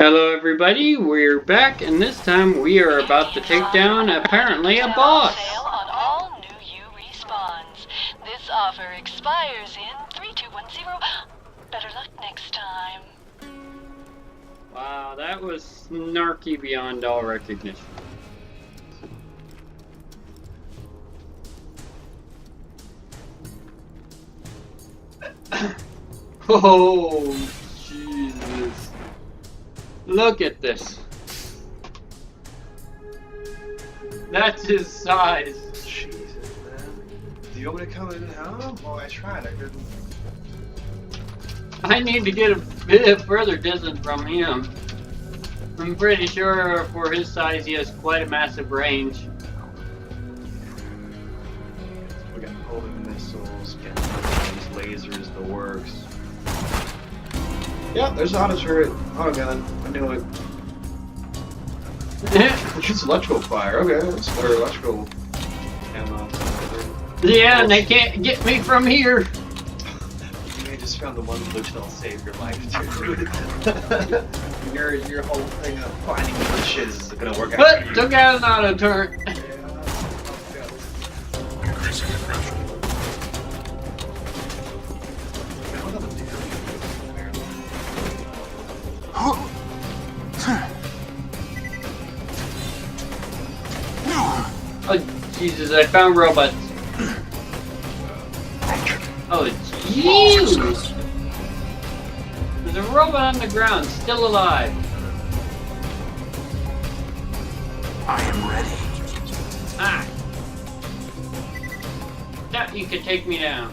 Hello everybody, we're back, and this time we are about to take down apparently a boss. Sale on all new U respawns. This offer expires in 3210. Better luck next time. Wow, that was snarky beyond all recognition. Oh, Jesus. Look at this. That's his size. Jesus, man. Do you want me to come in and help? Well, I tried. I couldn't. I need to get a bit further distance from him. I'm pretty sure for his size he has quite a massive range. We got golden missiles, lasers, the works. Yeah, there's auto turret, auto gun. I knew it. It shoots electrical fire. Okay, it's their electrical ammo. Yeah, and they can't get me from here. You may just found the one glitch that'll save your life too. your whole thing of finding glitches is gonna work out. But took out an auto turret. Oh, Jesus, I found robots. Oh, jeez! There's a robot on the ground, still alive. I am ready. Ah! Thought you could take me down.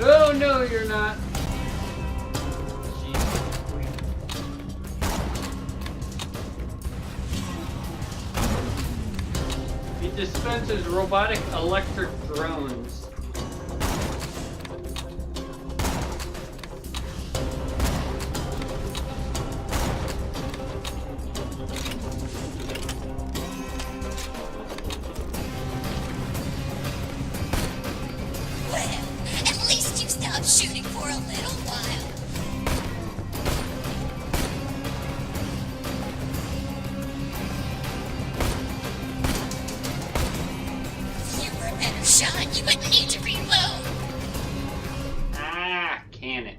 Oh no, you're not. He dispenses robotic electric drones. Shooting for a little while. If you were a better shot, you wouldn't need to reload. Ah, can it?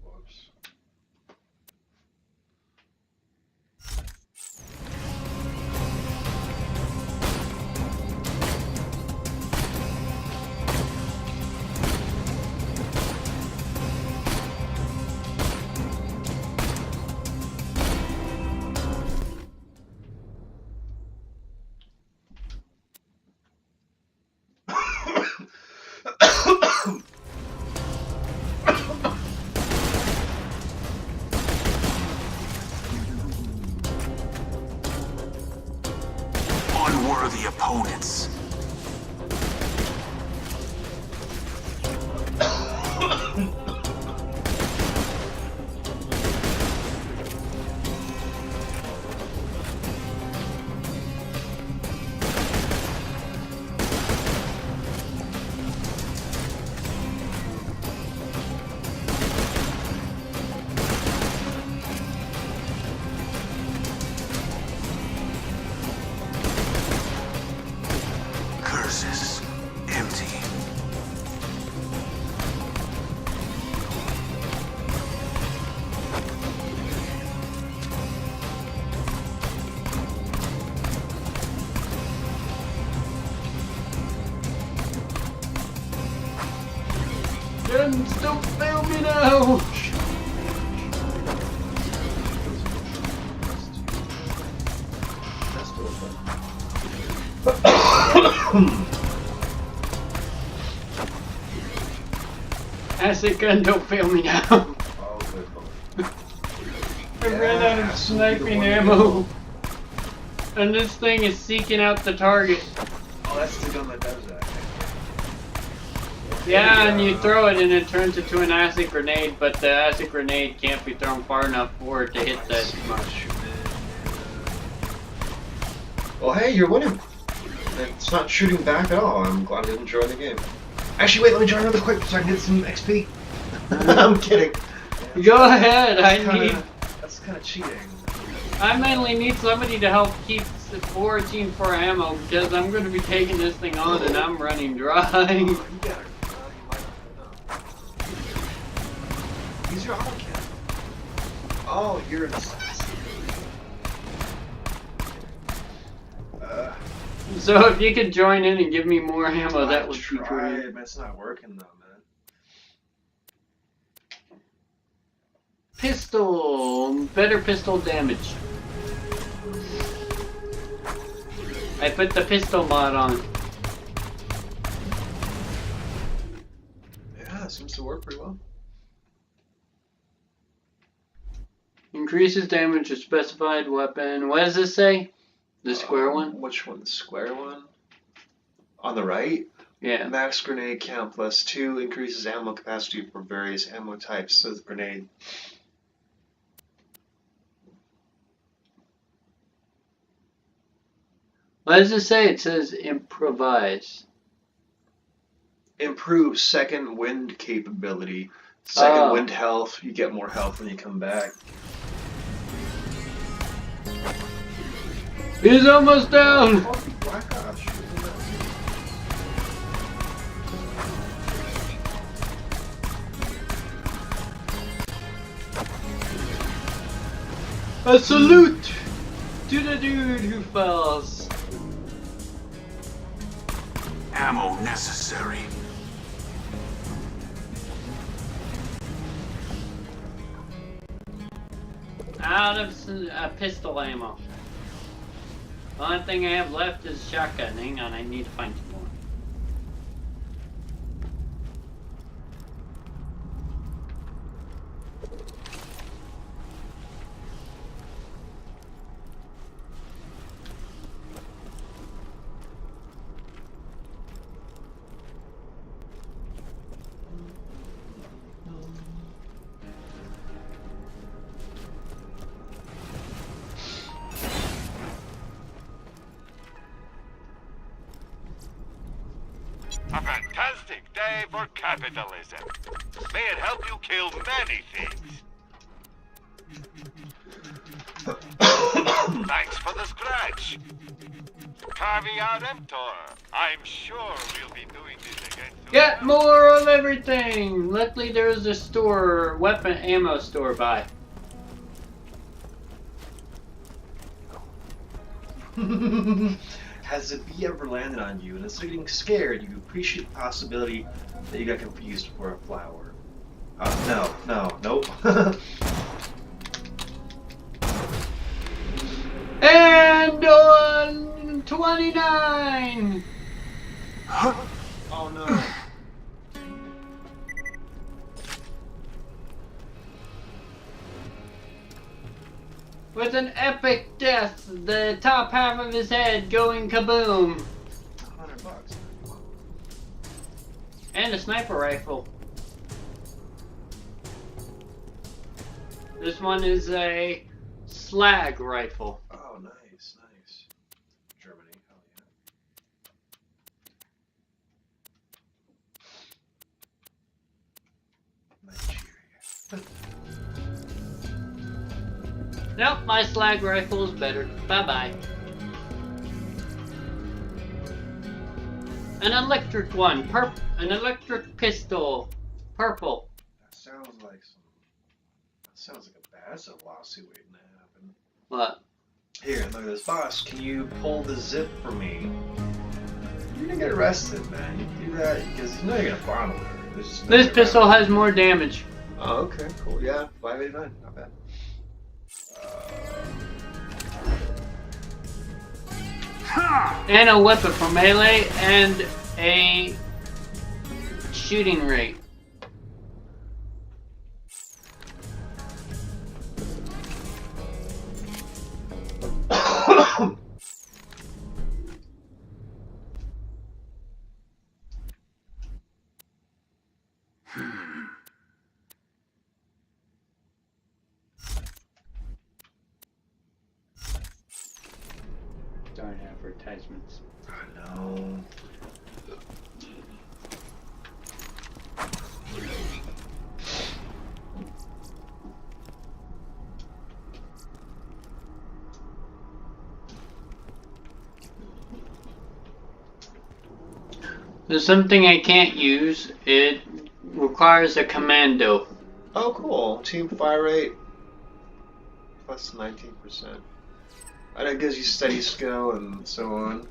Whoops. Unworthy opponents. Curses. Empty. Guns, don't fail me now! Acid gun, don't fail me now. I ran out of sniping ammo. And this thing is seeking out the target. Oh, that's the gun that does that. Yeah, and you throw it and it turns into an acid grenade, but the acid grenade can't be thrown far enough for it to hit that. Well, hey, you're winning. It's not shooting back at all. I'm glad I didn't join the game. Actually, wait, let me join really quick so I can get some XP. I'm kidding. Go ahead. That's kind of cheating. I mainly need somebody to help keep foraging for ammo because I'm going to be taking this thing on and I'm running dry. You better. You might not know. Use your auto cannon. Oh, you're an assassin. So if you could join in and give me more ammo, that would be try, great. but it's not working though, man. Pistol, better pistol damage. I put the pistol mod on. Yeah, it seems to work pretty well. Increases damage of specified weapon. What does this say? The square one? Which one? The square one? On the right? Yeah. Max grenade count +2 increases ammo capacity for various ammo types. So the grenade. What does it say? It says improvise. Improves second wind capability. Second wind health. You get more health when you come back. He's almost down! A salute to the dude who falls. Ammo necessary. Out of pistol ammo. The only thing I have left is shotgun. Hang on, I need to find some more. A fantastic day for capitalism. May it help you kill many things. Thanks for the scratch. Caviar Emptor. I'm sure we'll be doing this again soon. Get more of everything! Luckily there's a store, weapon ammo store by. Has a bee ever landed on you and instead of getting scared, you appreciate the possibility that you got confused for a flower? Nope. And on 29! Oh no. With an epic death, the top half of his head going kaboom. $100. And a sniper rifle. This one is a slag rifle. Oh, nice. Germany, hell yeah. Nigeria. Nope, my slag rifle is better. Bye-bye. An electric one. An electric pistol. Purple. That sounds like that's a lawsuit waiting to happen. What? Here, look at this. Boss, can you pull the zip for me? You're gonna get arrested, man. You do that because you know you're gonna follow her. This pistol has more damage. Oh, okay, cool. Yeah, 589, not bad. And a weapon for melee and a shooting rate. darn advertisements. I know. There's something I can't use. It requires a commando. Oh, cool. Team fire rate plus 19%. And it gives you steady skill and so on.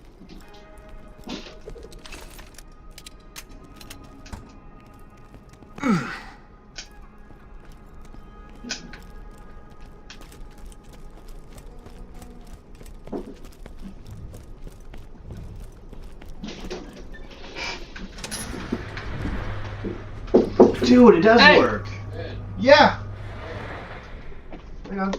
Dude, it does work. Yeah. Hang on.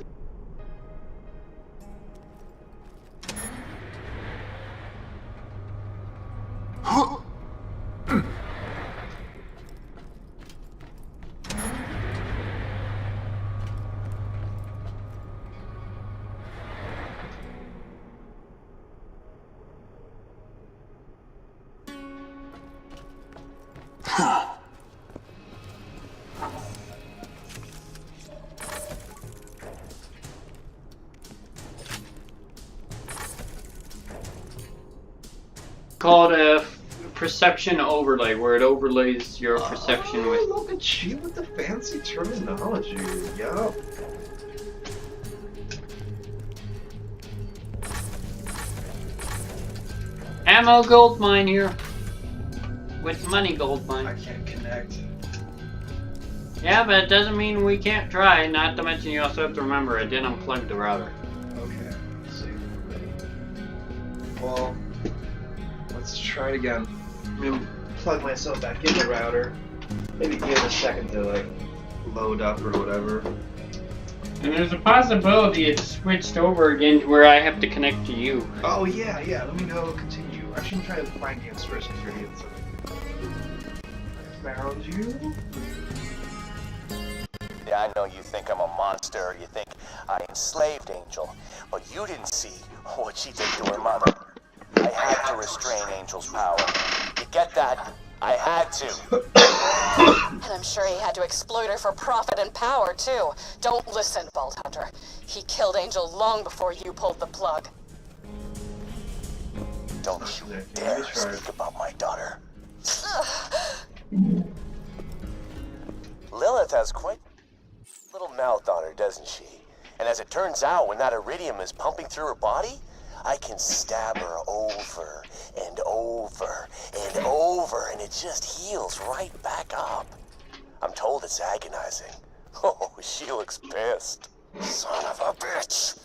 Called a perception overlay, where it overlays your perception with. Look at you with the fancy terminology. Yup. Ammo gold mine here. With money gold I mine. can't connect. Yeah, but it doesn't mean we can't try. Not to mention you also have to remember I didn't unplug the router. Okay. Let's see. Well, let's try it again. I'm gonna plug myself back in the router. Maybe give it a second to like load up or whatever. And there's a possibility it's switched over again to where I have to connect to you. Oh yeah. Let me know. Continue. Actually, I'm trying to find games first because you're hitting something. I found you. Yeah, I know you think I'm a monster. You think I enslaved Angel, but you didn't see what she did to her mother. I had to restrain Angel's power. You get that? I had to. And I'm sure he had to exploit her for profit and power, too. Don't listen, Vault Hunter. He killed Angel long before you pulled the plug. Don't you dare speak about my daughter. Lilith has quite a little mouth on her, doesn't she? And as it turns out, when that iridium is pumping through her body, I can stab her over and over and over, and it just heals right back up. I'm told it's agonizing. Oh, she looks pissed. Son of a bitch.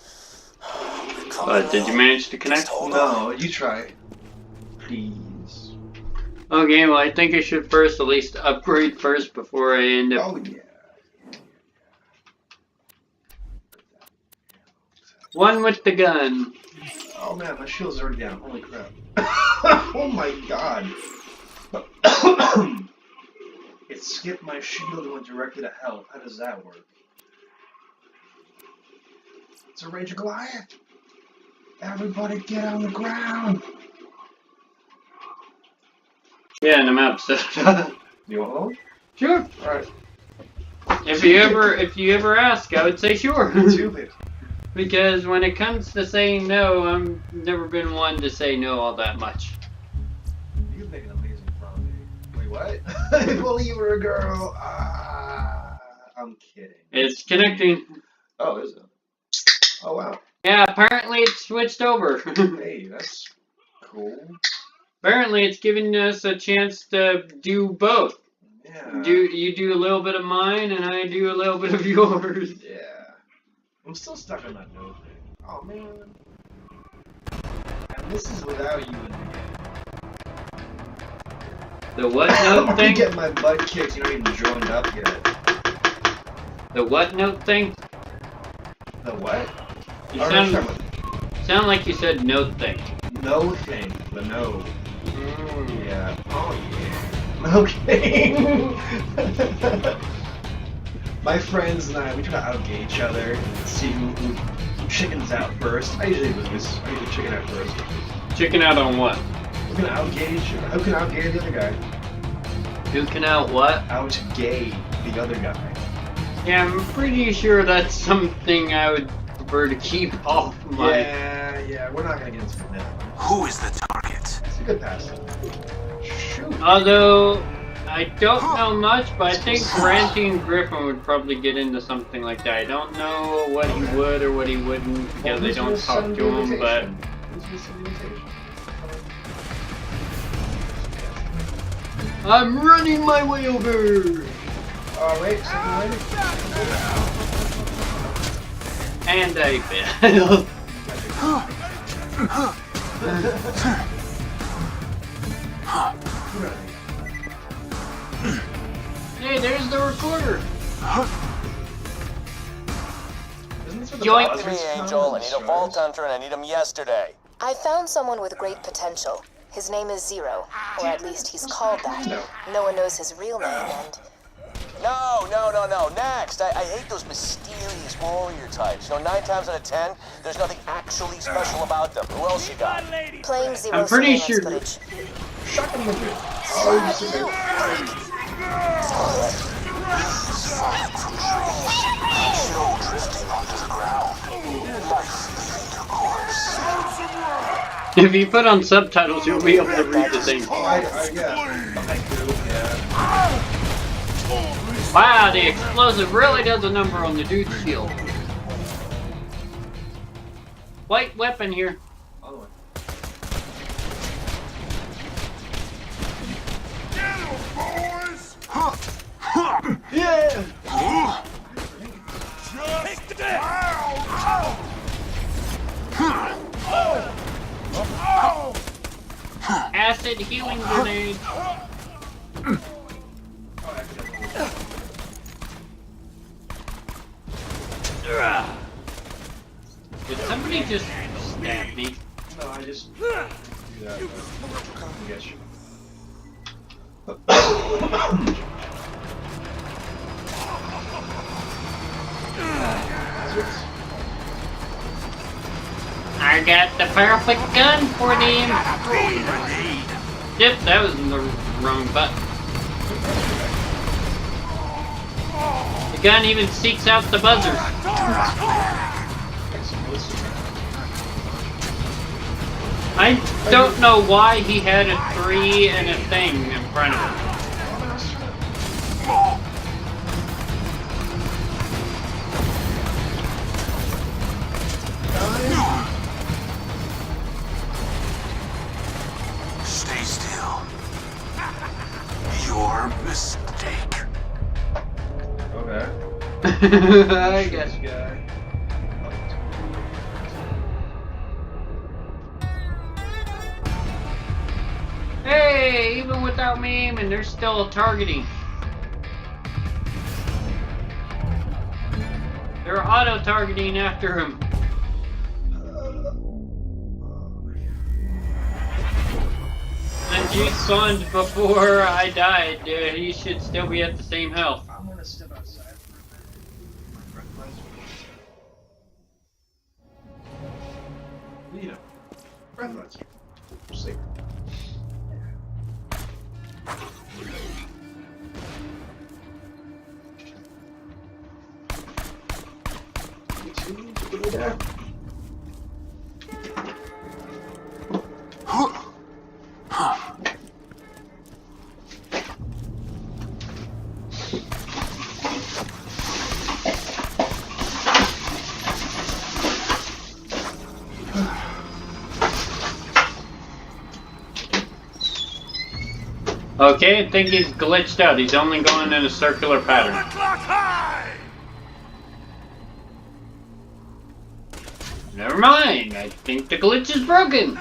Did you manage to connect? No, you try. Please. Okay, well I think I should first at least upgrade first before I end up. Oh yeah. One with the gun. Oh man, my shield's already down. Holy crap. Oh my god. It skipped my shield and went directly to health. How does that work? It's a Rage of Goliath. Everybody get on the ground. Yeah, and I'm out. So. You want home? Sure. Alright. If you ever ask, I would say sure. Stupid. Because when it comes to saying no, I've never been one to say no all that much. You make an amazing zombie. Wait, what? If only you were a girl. I'm kidding. It's connecting. Oh, is it? Oh wow. Yeah, apparently it's switched over. Hey, that's cool. Apparently it's giving us a chance to do both. Yeah. You do a little bit of mine, and I do a little bit of yours. Yeah. I'm still stuck on that note thing. Oh man. And this is without you in the game. The what note I'm thing? getting my butt kicked. You're not even joined up yet. The what note thing? The what? You Oh, sound, no, sorry. sound like you said note thing. No thing. The no. Yeah. Oh yeah. Okay. My friends and I, we try to outgate each other, see who chickens out first. I usually lose. I usually chicken out first. Chicken out on what? Who can outgauge? Who can outgay the other guy? Who can out what? Outgay the other guy. Yeah, I'm pretty sure that's something I would prefer to keep off my... Yeah, we're not gonna get into that. Who is the target? It's a good pass. Shoot. Although, I don't know much, but I think Ranting Griffin would probably get into something like that. I don't know what he would or what he wouldn't, because I don't talk to him, but... I'm running my way over! Wait, second lady. And I failed. Hey, there's the recorder! Joint Talk to me, Angel. I need a vault hunter and I need him yesterday. I found someone with great potential. His name is Zero, or at least he's called that. No one knows his real name, and... No. Next. I hate those mysterious warrior types. 9 times out of 10, there's nothing actually special about them. Who else you got? Playing Zero's I'm pretty surveillance sure- footage. Shotgun movement. Falling from trees, snow drifting onto the ground, life leaving their corpse. If you put on subtitles, you'll be able to read the thing. Wow, the explosive really does a number on the dude's shield. Light weapon here. Yeah! Acid healing grenade. Did somebody just stab me? No, I just do that. I guess you. I got the perfect gun for them. Yep, that was in the wrong button. The gun even seeks out the buzzer. I don't know why he had a 3 and a thing in front of him. Stay still. Your mistake. Okay. I guess. This guy. Hey, even without me aiming, they're still targeting. They're auto-targeting after him. And you spawned before I died. He should still be at the same health. I'm gonna step outside for a minute. You know, breathalyzer. Safe. Yeah. Okay, I think he's glitched out. He's only going in a circular pattern. Clock high! Never mind. I think the glitch is broken.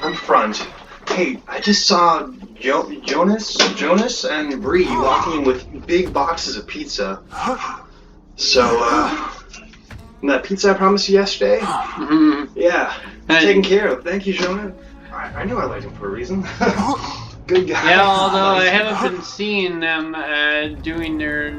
I'm front. Hey, I just saw Jonas and Bree walking with big boxes of pizza. So, that pizza I promised you yesterday? Yeah, taken care of. Thank you, Jonah. I knew I liked him for a reason. Good guy. Yeah, although I haven't been seeing them doing their...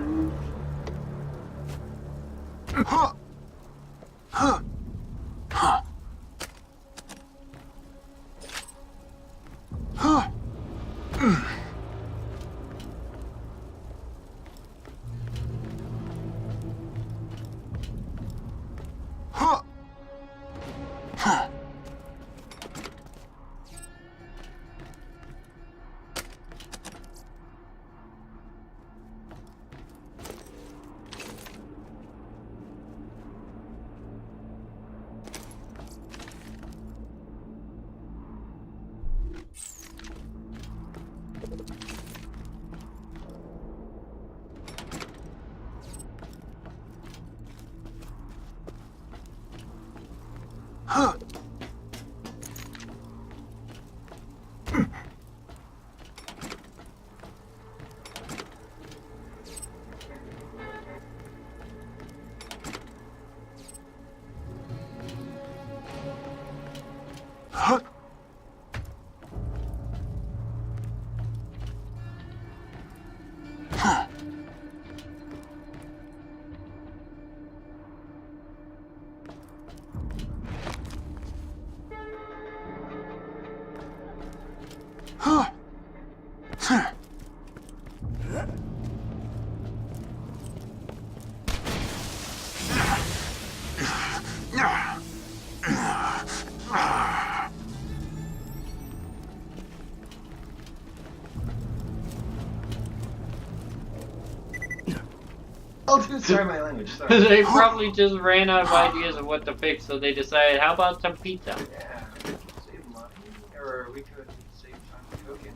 Sorry, my language. Sorry. They probably just ran out of ideas of what to fix, so they decided, how about some pizza? Yeah, we could save money, or we could save time cooking.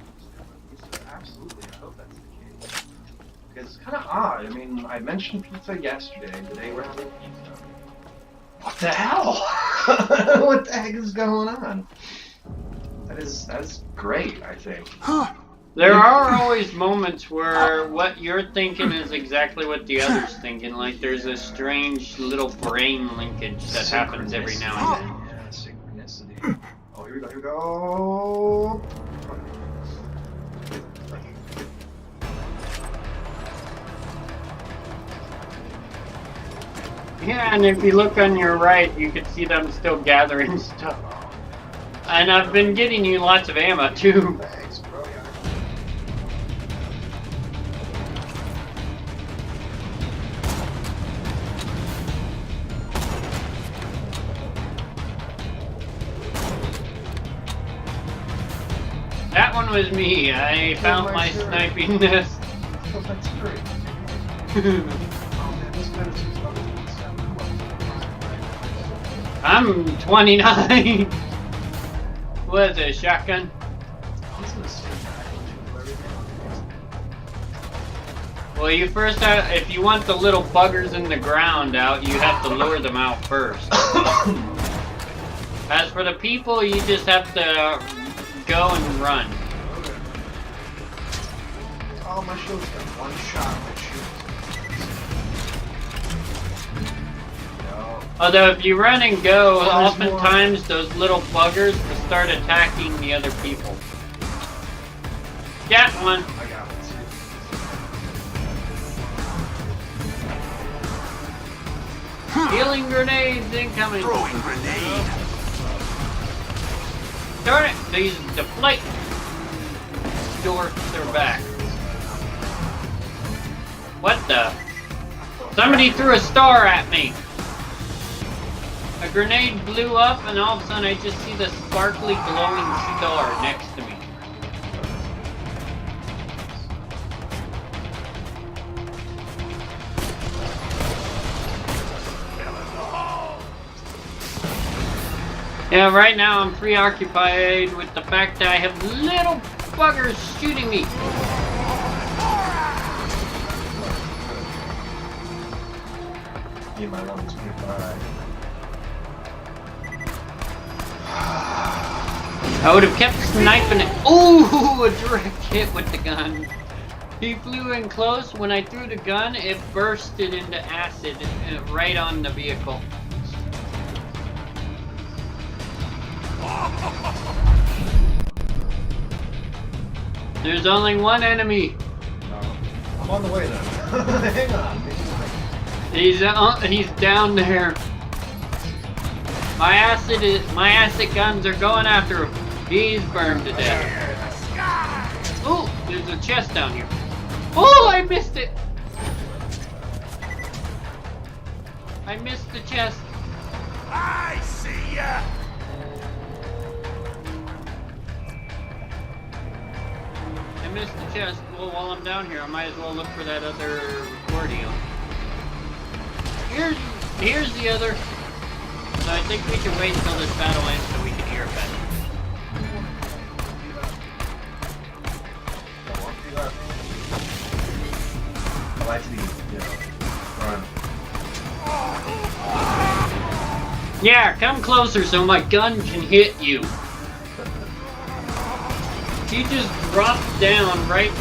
Pizza. Absolutely, I hope that's the case. Because it's kind of odd. I mean, I mentioned pizza yesterday. Today we're having pizza. What the hell? What the heck is going on? That's great, I think. There are always moments where what you're thinking is exactly what the other's thinking. Like there's a strange little brain linkage that happens every now and then. Yeah, synchronicity. Oh, here we go, here we go. Yeah, and if you look on your right, you can see them still gathering stuff. And I've been getting you lots of ammo too. Thanks, bro. That one was me. I found my sniping nest. That's great. I'm 29. What is it, a shotgun? Well, you first have, if you want the little buggers in the ground out, you have to lure them out first. As for the people, you just have to go and run. Okay. all my shields get one shot my shields. No. Although if you run and go, Oh, there's oftentimes those little buggers will start attacking the other people. Got one. I got one too. Healing grenades incoming. Throwing grenade. Darn it, these deflate. Dorks are back. What the? Somebody threw a star at me. A grenade blew up and all of a sudden I just see the sparkly glowing star next to me. Yeah, right now I'm preoccupied with the fact that I have little buggers shooting me. Need my 125. I would have kept sniping it. Ooh, a direct hit with the gun. He flew in close. When I threw the gun, it bursted into acid right on the vehicle. There's only one enemy. I'm on the way then. Hang on. He's down there. My acid guns are going after him. He's burned to death. Oh, there's a chest down here. Oh, I missed it. I missed the chest. I see ya. I missed the chest. Well, while I'm down here, I might as well look for that other accordion. Here's the other. So I think we should wait until this battle ends so we can hear it better. I like to be, run. Yeah, come closer so my gun can hit you. He just dropped down right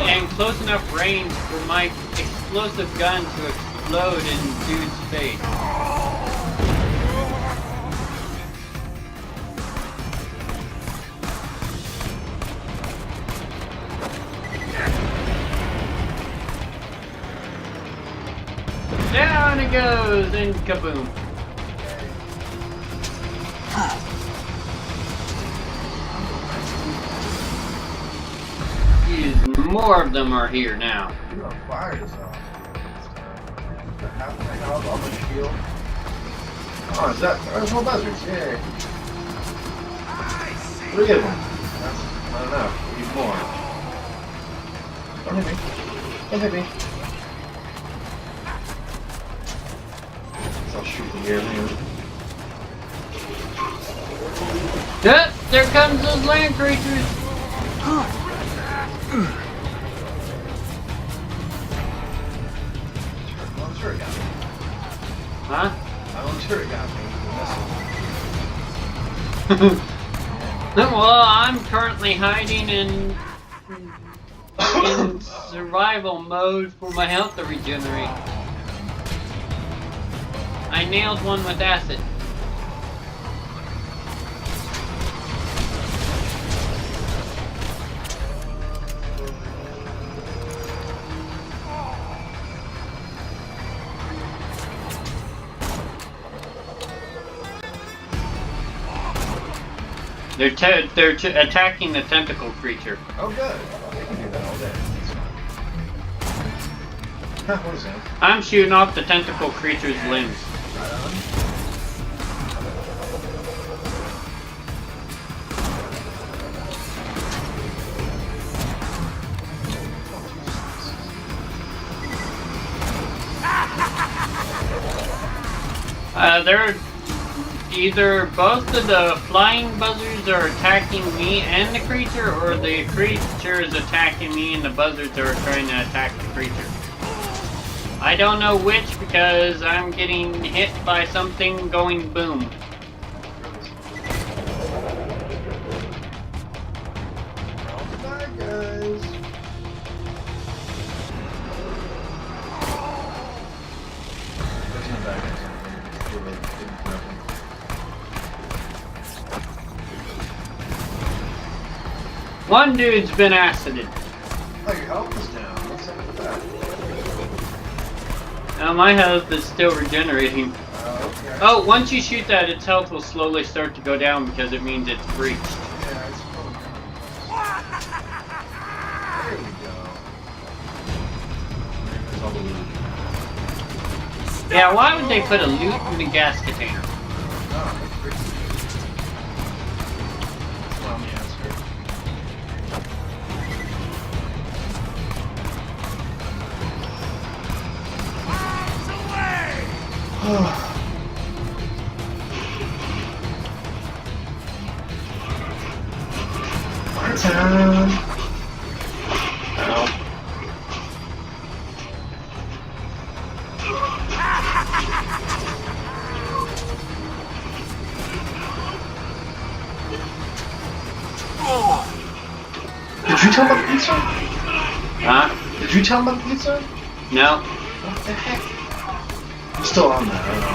and close enough range for my explosive gun to explode in dude's face. Down it goes and kaboom. More of them are here now. You're on fire yourself. Half my health, all my shield. Oh, is that? There's more buzzards, yay. 3 of them. That's not enough. We need more. Don't hit me. Don't hit me. I'll shoot the air man. Yep, there comes those land creatures. I'm sure it got me. Huh? I'm sure it got me. Well, I'm currently hiding in survival mode for my health to regenerate. I nailed one with acid. They're attacking the tentacle creature. Oh, good. They can do that all day. What is that? I'm shooting off the tentacle creature's limbs. Right on. They're either both of the flying buzzards are attacking me and the creature, or the creature is attacking me and the buzzards are trying to attack the creature. I don't know which because I'm getting hit by something going boom. Bye, guys. One dude's been acided. Oh, your health is down. What's up with that? Now my health is still regenerating. Okay. Oh, once you shoot that, its health will slowly start to go down because it means it's breached. Yeah, it's probably there we go. There's all the loot. Yeah, why would they put a loot in the gas container? Oh, that's pretty good. Well, the answer. Our town. Ow. Did you tell him about the pizza? Huh? Did you tell him about the pizza? No. What the heck? I'm still on that, I don't know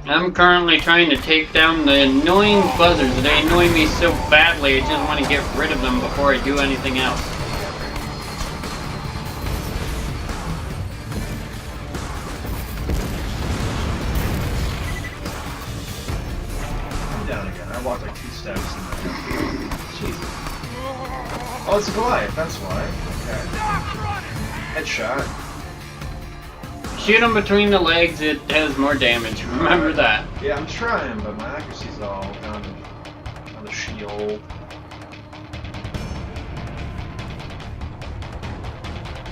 why. I'm currently trying to take down the annoying buzzers. They annoy me so badly, I just want to get rid of them before I do anything else. I'm down again. I walked like 2 steps and then... Jesus. Oh, it's a Goliath, that's why. Okay. Headshot. Shoot him between the legs, it has more damage. Remember that. Yeah, I'm trying, but my accuracy's all on the shield.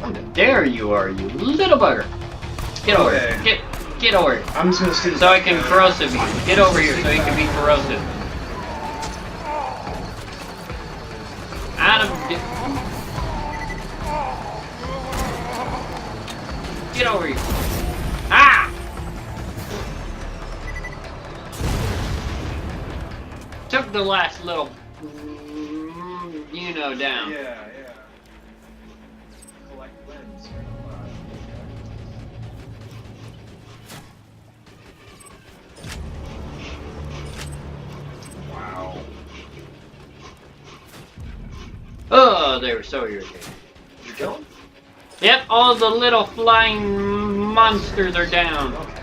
I'm dead. There you are, you little bugger. Get over Okay. here. Get over here. I'm just gonna stay So I can corrosive you. Get over here so you can be corrosive. Out of... Get over here. Ah! Took the last little... you know, down. Yeah. Collect lens. Wow. Oh, they were so irritating. Did you kill him? Yep, all the little flying monsters are down. Okay.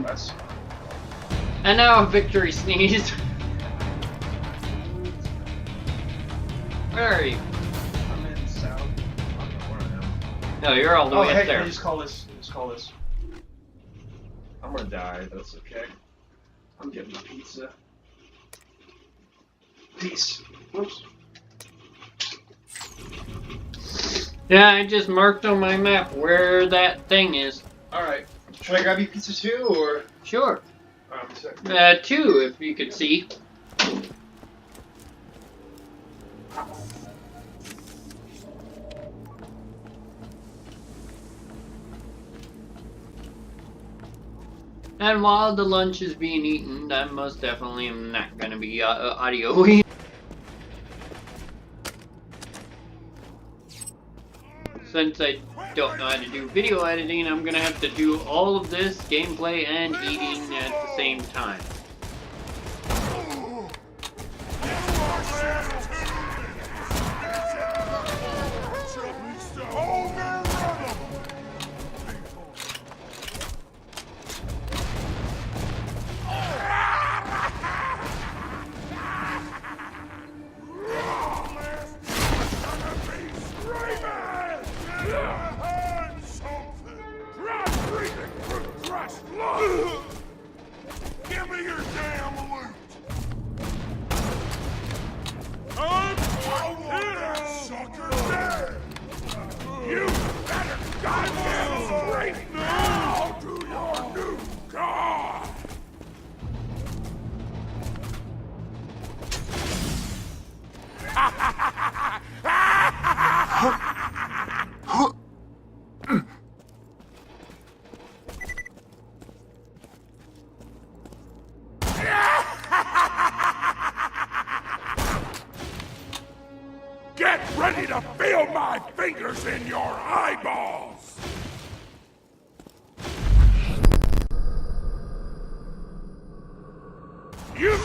That's And now a victory sneeze. Where are you? I'm in south. I don't know where I am. No, you're all the Oh, way hey, up there. just call this. I'm gonna die, but that's okay. I'm getting the pizza. Peace. Whoops. Yeah, I just marked on my map where that thing is. Alright. Should I grab you pizza too, or? Sure. 2. 2, if you could see. And while the lunch is being eaten, I most definitely am not going to be audio. Since I don't know how to do video editing, I'm going to have to do all of this gameplay and eating at the same time. Give me your Get ready to feel my fingers in your eyeballs! You...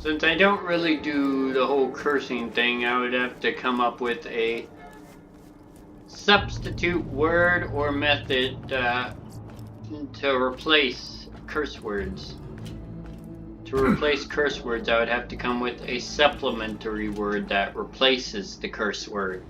Since I don't really do the whole cursing thing, I would have to come up with a substitute word or method to replace curse words. To replace curse words, I would have to come with a supplementary word that replaces the curse word.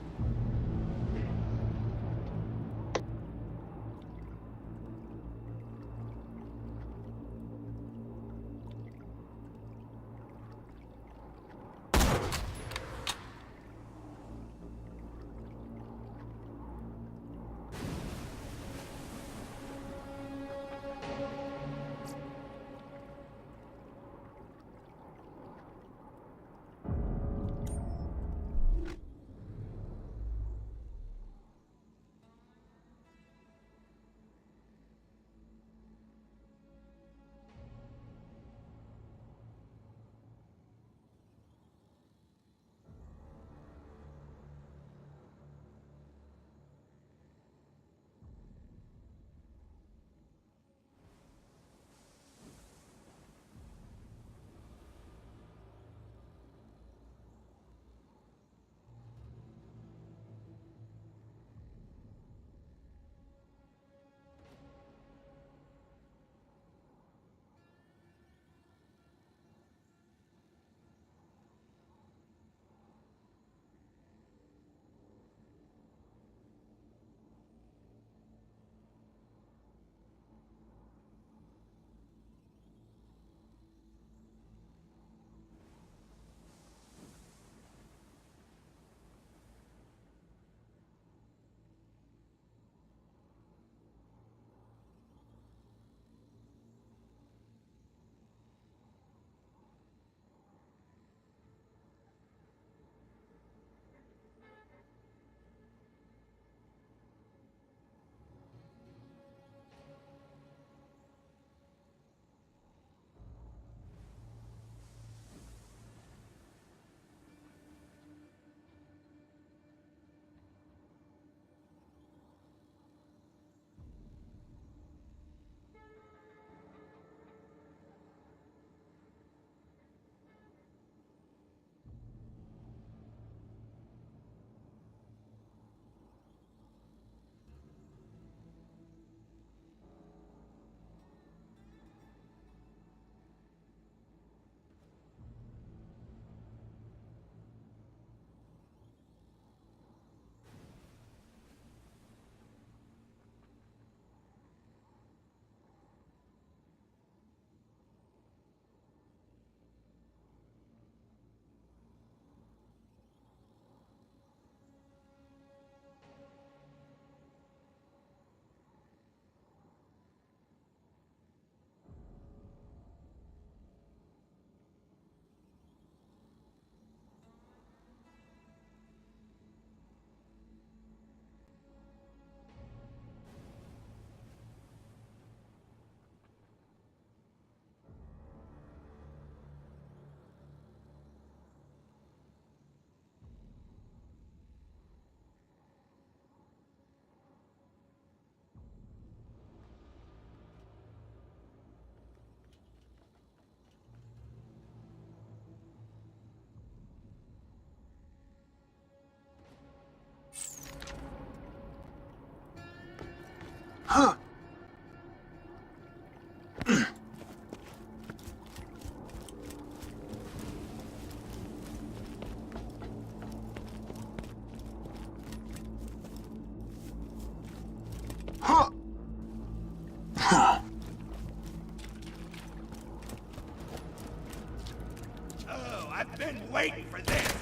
I've been waiting for this.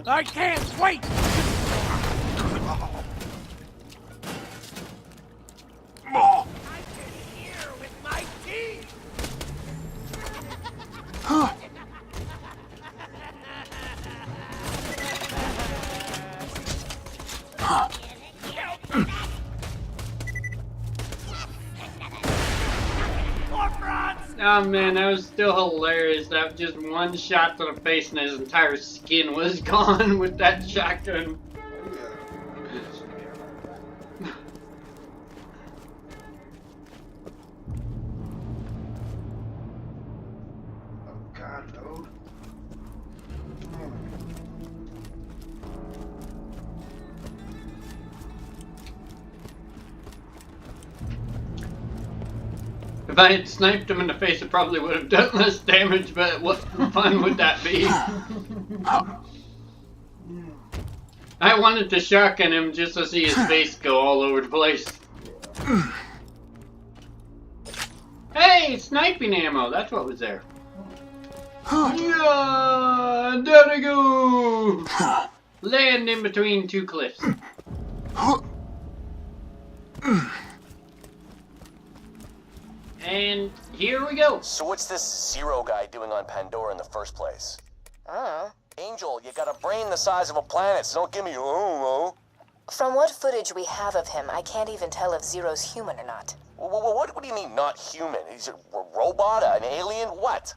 I can't wait. I can hear with my teeth. Oh man, that was still hilarious. That just one shot to the face and his entire skin was gone with that shotgun. Oh god, load. If I had sniped him in the face, it probably would have done less damage, but what fun would that be? I wanted to shotgun him just to see his face go all over the place. Hey, sniping ammo, that's what was there. Yeah, there we go! Land in between two cliffs. And here we go. So what's this Zero guy doing on Pandora in the first place? Angel, you got a brain the size of a planet, so don't give me oh. From what footage we have of him, I can't even tell if Zero's human or not. What do you mean not human? He's a robot, an alien, what?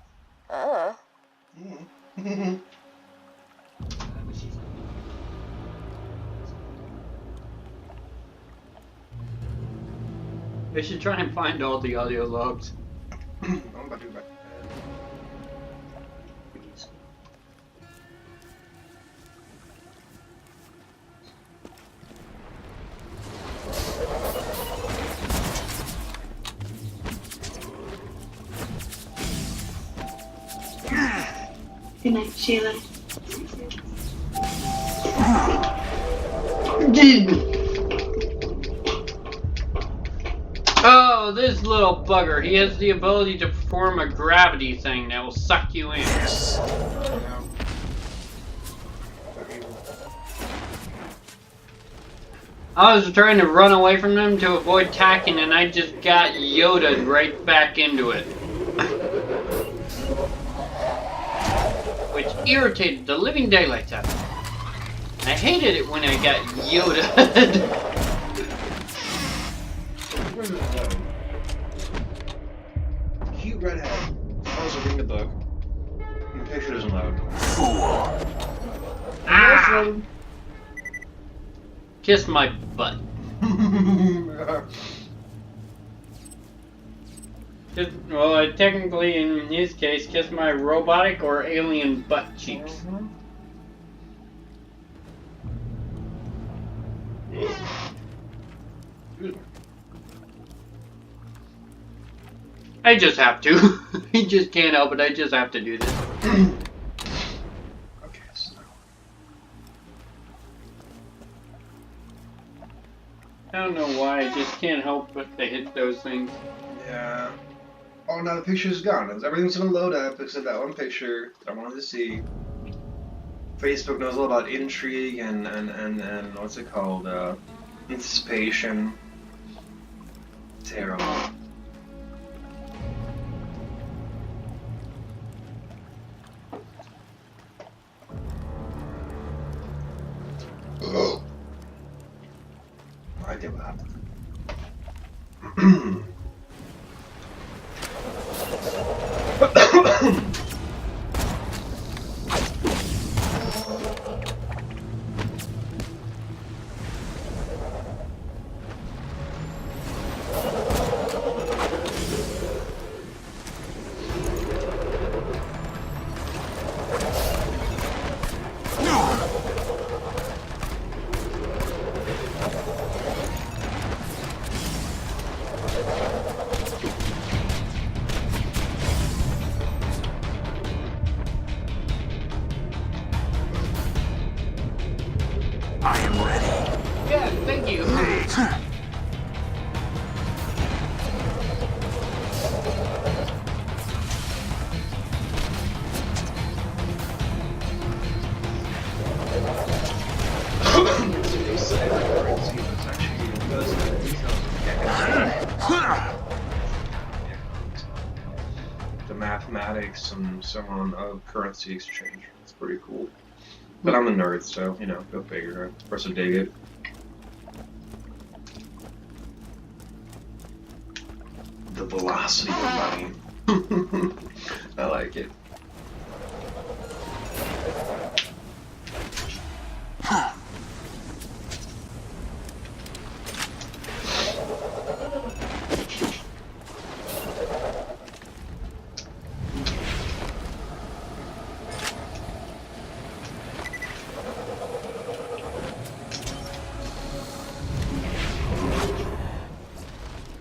They should try and find all the audio logs. I'm about to do that. Good night, Sheila. Oh, this little bugger. He has the ability to perform a gravity thing that will suck you in. I was trying to run away from him to avoid tacking, and I just got Yoda'd right back into it. Which irritated the living daylights out of me. I hated it when I got Yoda'd. Where's the load? Cute redhead. Also reading the book. And the picture doesn't load. Ah! Kiss my butt. Well, technically, in his case, kiss my robotic or alien butt cheeks. I just have to. He just can't help it. I just have to do this. Okay, so. I don't know why. I just can't help but to hit those things. Yeah. Oh, now the picture's gone. Everything's gonna load up except that one picture that I wanted to see. Facebook knows all about intrigue and what's it called? Anticipation. Terrible. Oh. I did what happened. I am ready. Yeah, thank you. like some currency exchange. It's pretty cool. But I'm a nerd, so you know, go figure. Of course, I dig it. The velocity of money. I like it.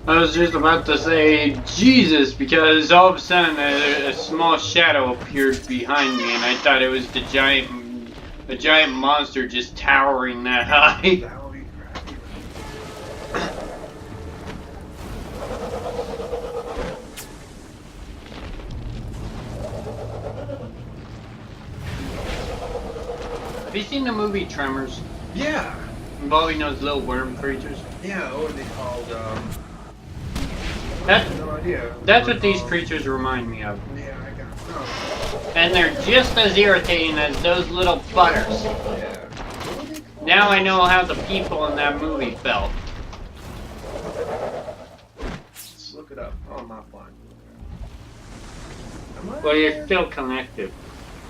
I was just about to say Jesus because all of a sudden a small shadow appeared behind me and I thought it was a giant monster just towering that high. That would be crappy. Have you seen the movie Tremors? Yeah. Involving those little worm creatures? Yeah, what are they called? No idea. That's what these creatures remind me of. Yeah, I got And they're just as irritating as those little butters. Yeah. Now I know how the people in that movie felt. Let's look it up. Oh, I'm not blind. Am I? Well, you're still connected.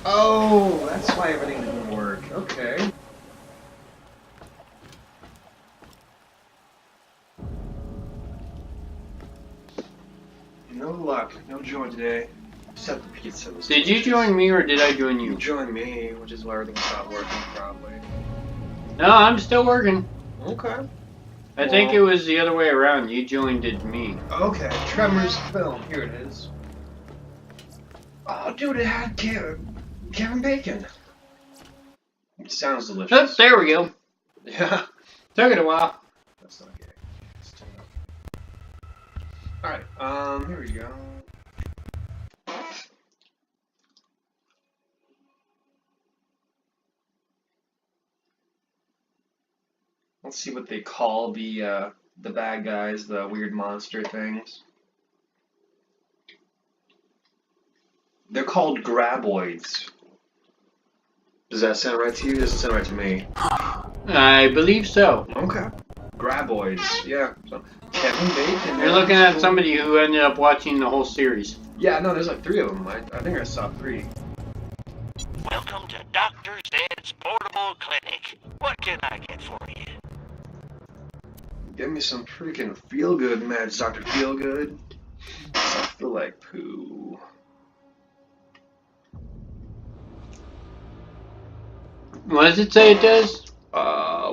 Oh, that's why everything didn't work. Okay. No luck, no joy today. Except the pizza was Did you join me or did I join You you? joined me, which is why everything stopped working, probably. No, I'm still working. Okay. I think it was the other way around. You joined me. Okay, Tremors film. Here it is. Oh, dude, it had Kevin Bacon. It sounds delicious. Oh, there we go. Yeah. Took it a while. That's not gay. It's too much. Alright, here we go. Let's see what they call the bad guys, the weird monster things. They're called graboids. Does that sound right to you? Doesn't sound right to me. I believe so. Okay. Graboids, yeah. So, Kevin Bacon. You're looking at somebody who ended up watching the whole series. Yeah, no, there's like 3 of them. I think I saw 3. Welcome to Dr. Zed's Portable Clinic. What can I get for you? Give me some freaking feel-good meds, Dr. Feelgood. I feel like poo. What does it say it does?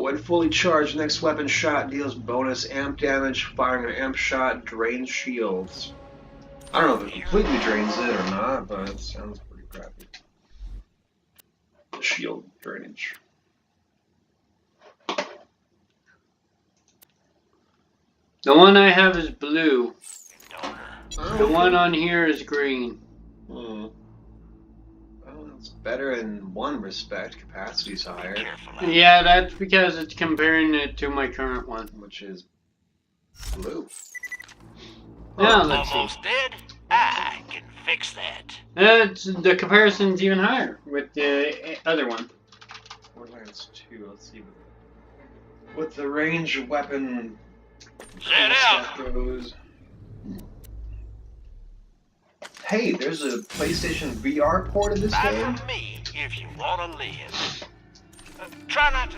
When fully charged, next weapon shot deals bonus amp damage. Firing an amp shot drains shields. I don't know if it completely drains it or not, but it sounds pretty crappy. Shield drainage. The one I have is blue. The one on here is green. Well, it's better in one respect. Capacity's higher. Yeah, that's because it's comparing it to my current one. Which is blue. Now, let's see. Almost dead? I can fix that. The comparison's even higher with the other one. Borderlands 2, let's see what the range weapon Set stuff out. goes. Hey, there's a PlayStation VR port of this Buy game? from me if you want to live. Try not to.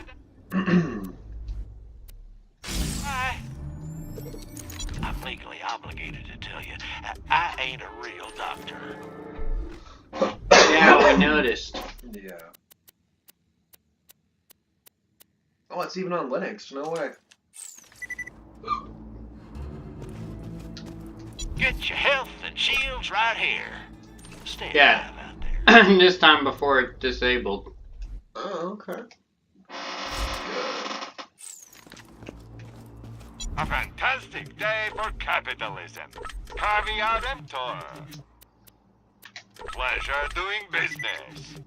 Bye. I'm legally obligated to tell you, I ain't a real doctor. Yeah, we noticed. Yeah. Oh, it's even on Linux. No way. Get your health and shields right here. Stay Yeah. alive out there. This time before it's disabled. Oh, okay. A fantastic day for capitalism. Caveat emptor. Pleasure doing business.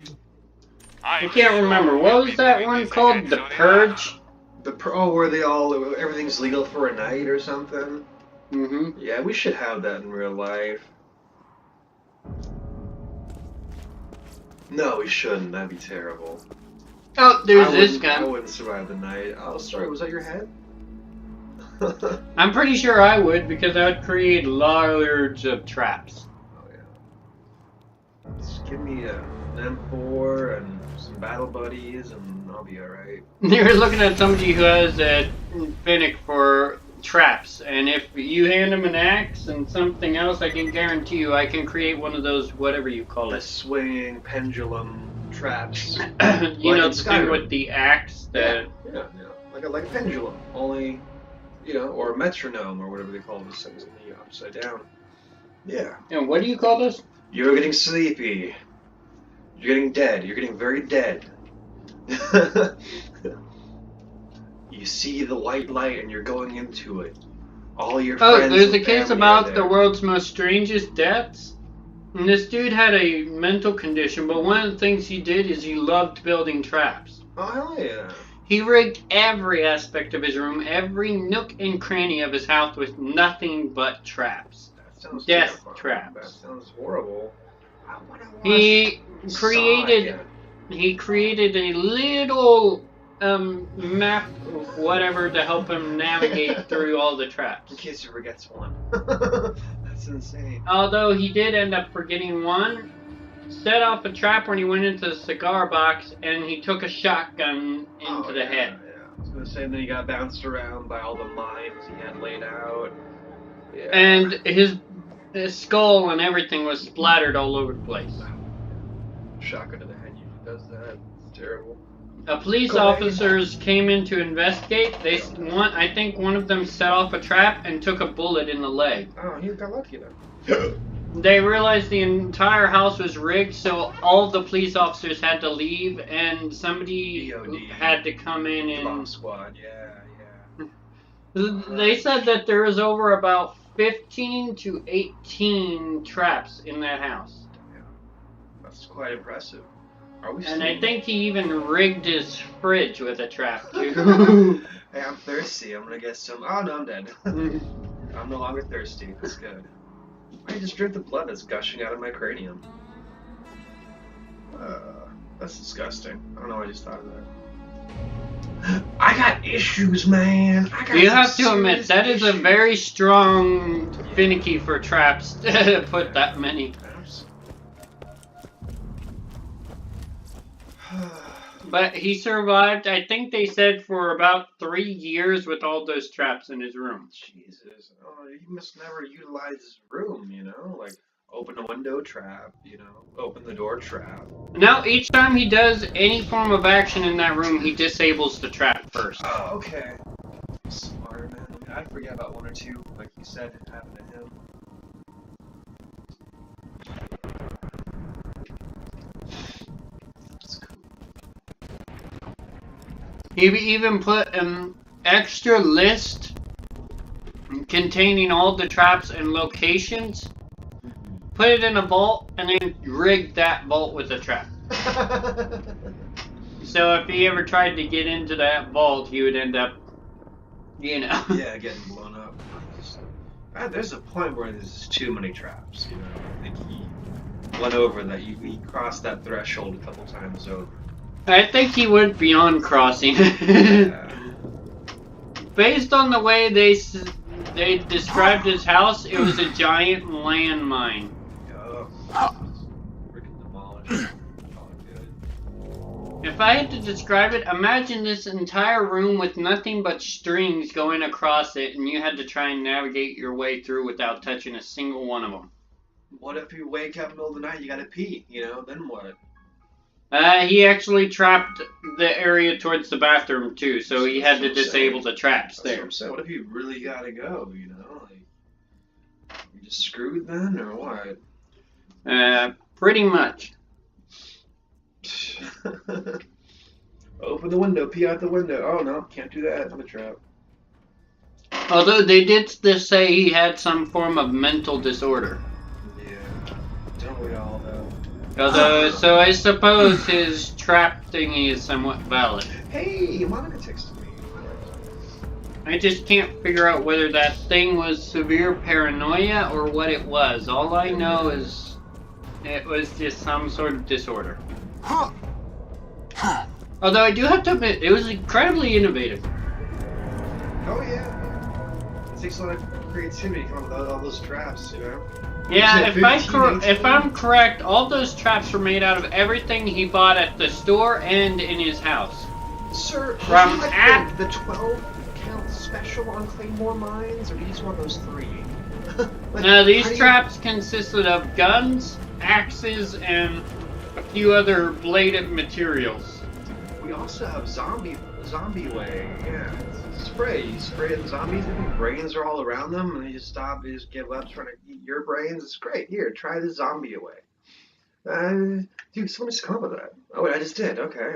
I can't remember. What was that one called? The Purge? Where everything's legal for a night or something? Mm-hmm. Yeah, we should have that in real life. No, we shouldn't. That'd be terrible. Oh, there's this I guy. wouldn't survive the night. Oh, sorry. Was that your head? I'm pretty sure I would, because I would create large of traps. Oh yeah. Just give me an M4 and some battle buddies, and I'll be alright. You're looking at somebody who has a finick for traps, and if you hand him an axe and something else, I can guarantee you I can create one of those, whatever you call The it. swinging pendulum traps. You Like know, in the thing Skyrim. with the axe that... Yeah. Like a pendulum. Only, you know, or a metronome, or whatever they call those things in the upside down. Yeah. And what do you call this? You're getting sleepy. You're getting dead. You're getting very dead. You see the white light and you're going into it. All your friends. Oh, there's a and case family are about the there. world's most strangest deaths. And this dude had a mental condition, but one of the things he did is he loved building traps. Oh, hell yeah. He rigged every aspect of his room, every nook and cranny of his house with nothing but traps. That sounds Death terrifying. traps. That sounds horrible. I wanna watch He Saw created again. he created a little map of whatever to help him navigate through all the traps. In case he forgets one. That's insane. Although he did end up forgetting one, set off a trap when he went into the cigar box, and he took a shotgun into the head. Yeah. I was gonna say, and then he got bounced around by all the mines he had laid out. Yeah. And his skull and everything was splattered all over the place. Shotgun to the head usually does that. It's terrible. Police Go officers came in to investigate. I think one of them set off a trap and took a bullet in the leg. Oh, he got lucky then. They realized the entire house was rigged, so all the police officers had to leave, and somebody EOD. had to come in Bomb and... squad, yeah. They said that there was over about 15 to 18 traps in that house. Yeah. That's quite impressive. Are we And still... I think he even rigged his fridge with a trap, too. Hey, I'm thirsty. I'm gonna get some... Oh, no, I'm dead. I'm no longer thirsty. That's good. I just drink the blood that's gushing out of my cranium. That's disgusting. I don't know why I just thought of that. I got issues, man. I got You some have to admit, serious that is a issues. very strong finicky for traps to put that many. But he survived, I think they said, for about 3 years with all those traps in his room. Jesus. Oh, he must never utilize his room, you know? Like, open a window trap, you know? Open the door trap. Now, each time he does any form of action in that room, he disables the trap first. Oh, okay. Smart, man. I mean, I forget about one or two, like you said, it happened to him. That's cool. He even put an extra list containing all the traps and locations, put it in a vault, and then rigged that vault with a trap. So if he ever tried to get into that vault, he would end up, you know. Yeah, getting blown up. There's a point where there's just too many traps, you know? I think he went over that. He crossed that threshold a couple times over. I think he went beyond crossing. Yeah. Based on the way they described his house, it was a giant landmine. Oh. Freaking demolished. All good. If I had to describe it, imagine this entire room with nothing but strings going across it, and you had to try and navigate your way through without touching a single one of them. What if you wake up in the middle of the night, you gotta pee, you know? Then what? He actually trapped the area towards the bathroom too, so he had to disable the traps That's what there. I'm saying. What if you really gotta go, you know? Like, you just screwed then, or what? Pretty much. Open the window, pee out the window. Oh no, can't do that. I'm a trap. Although they did say he had some form of mental disorder. Yeah. Don't we all though? Although, so I suppose his trap thingy is somewhat valid. Hey, Monica texted me. I just can't figure out whether that thing was severe paranoia or what it was. All I know is It was just some sort of disorder. Although I do have to admit, it was incredibly innovative. Oh yeah. It takes a lot of creativity to come up with all those traps, you know? Yeah, if I'm correct, all those traps were made out of everything he bought at the store and in his house. Sir, From would you like the 12 count special on Claymore mines, or do you just want those 3? Like, Now, these traps consisted of guns, axes, and a few other bladed materials. We also have zombie way. Yeah, it's spray. You spray the zombies, and brains are all around them, and they just stop. They just give up trying to eat your brains. It's great. Here, try the zombie away. Dude, someone just come up with that. Oh wait, I just did. Okay.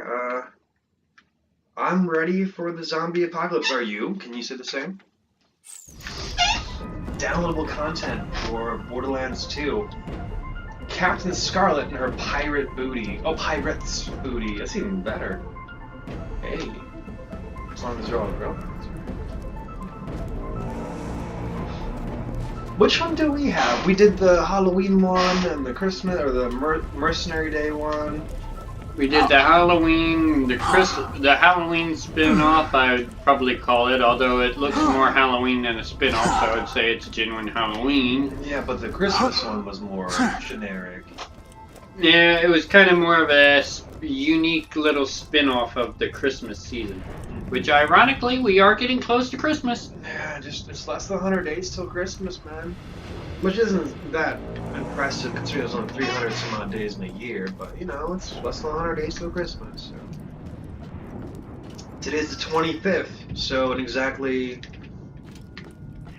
I'm ready for the zombie apocalypse. Are you? Can you say the same? Downloadable content for Borderlands 2. Captain Scarlet and her pirate booty. Oh, pirate's booty. That's even better. Hey. As long as they're all girlfriends. Which one do we have? We did the Halloween one and the Christmas, or the Mercenary Day one. We did the Halloween, the Halloween spin-off, I would probably call it, although it looks more Halloween than a spin-off, so I would say it's genuine Halloween. Yeah, but the Christmas one was more generic. Yeah, it was kind of more of a unique little spin-off of the Christmas season. Which, ironically, we are getting close to Christmas. Yeah, it's less than 100 days till Christmas, man. Which isn't that impressive considering there's only 300 some odd days in a year, but you know, it's less than 100 days till Christmas. So. Today's the 25th, so in exactly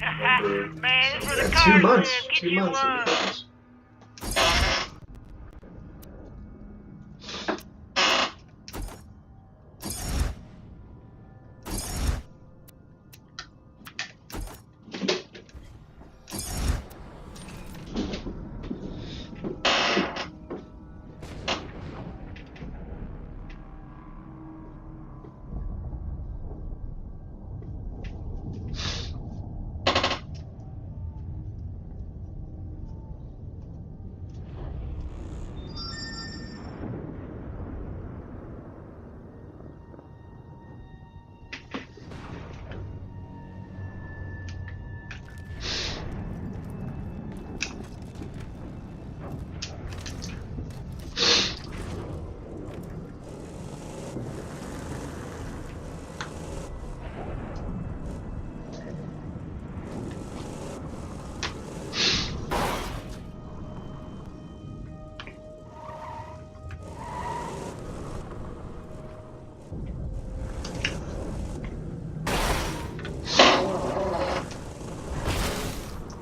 Man, for the 2 months. 2 months will be Christmas.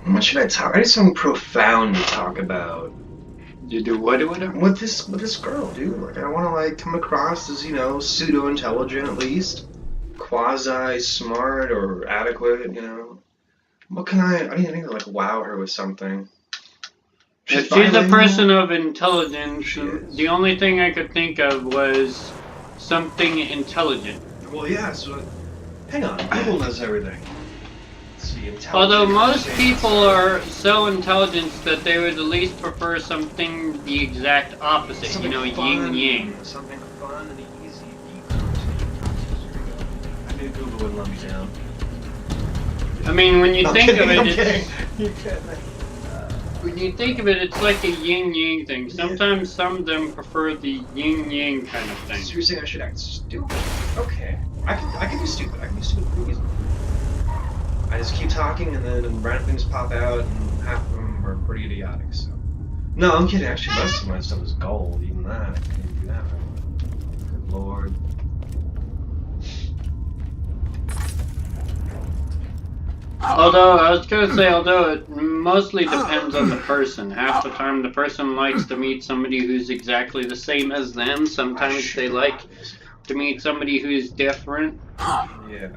What should I talk? I need something profound to talk about. You do what? With this girl, dude. Like, I want to like come across as, you know, pseudo intelligent at least, quasi smart or adequate. You know, what can I need to like wow her with something. If she's a person of intelligence, the only thing I could think of was something intelligent. Well, yeah. So, hang on. Google knows everything. Although most people are so intelligent that they would at least prefer something the exact opposite, something, you know, fun, yin-yang. Something fun and easy. I knew Google wouldn't let me down. I mean, when you think of it, When you think of it, it's like a yin-yang thing. Sometimes some of them prefer the yin-yang kind of thing. So you're saying I should act stupid? Okay. I can do stupid. I can do stupid pretty easily. I just keep talking and then random things pop out and half of them are pretty idiotic, so. No, I'm kidding. Actually, most of my stuff is gold. Even that, I can't do that. Good lord. Although, I was going to say, although it mostly depends on the person. Half the time the person likes to meet somebody who's exactly the same as them. Sometimes they like to meet somebody who's different. Yeah.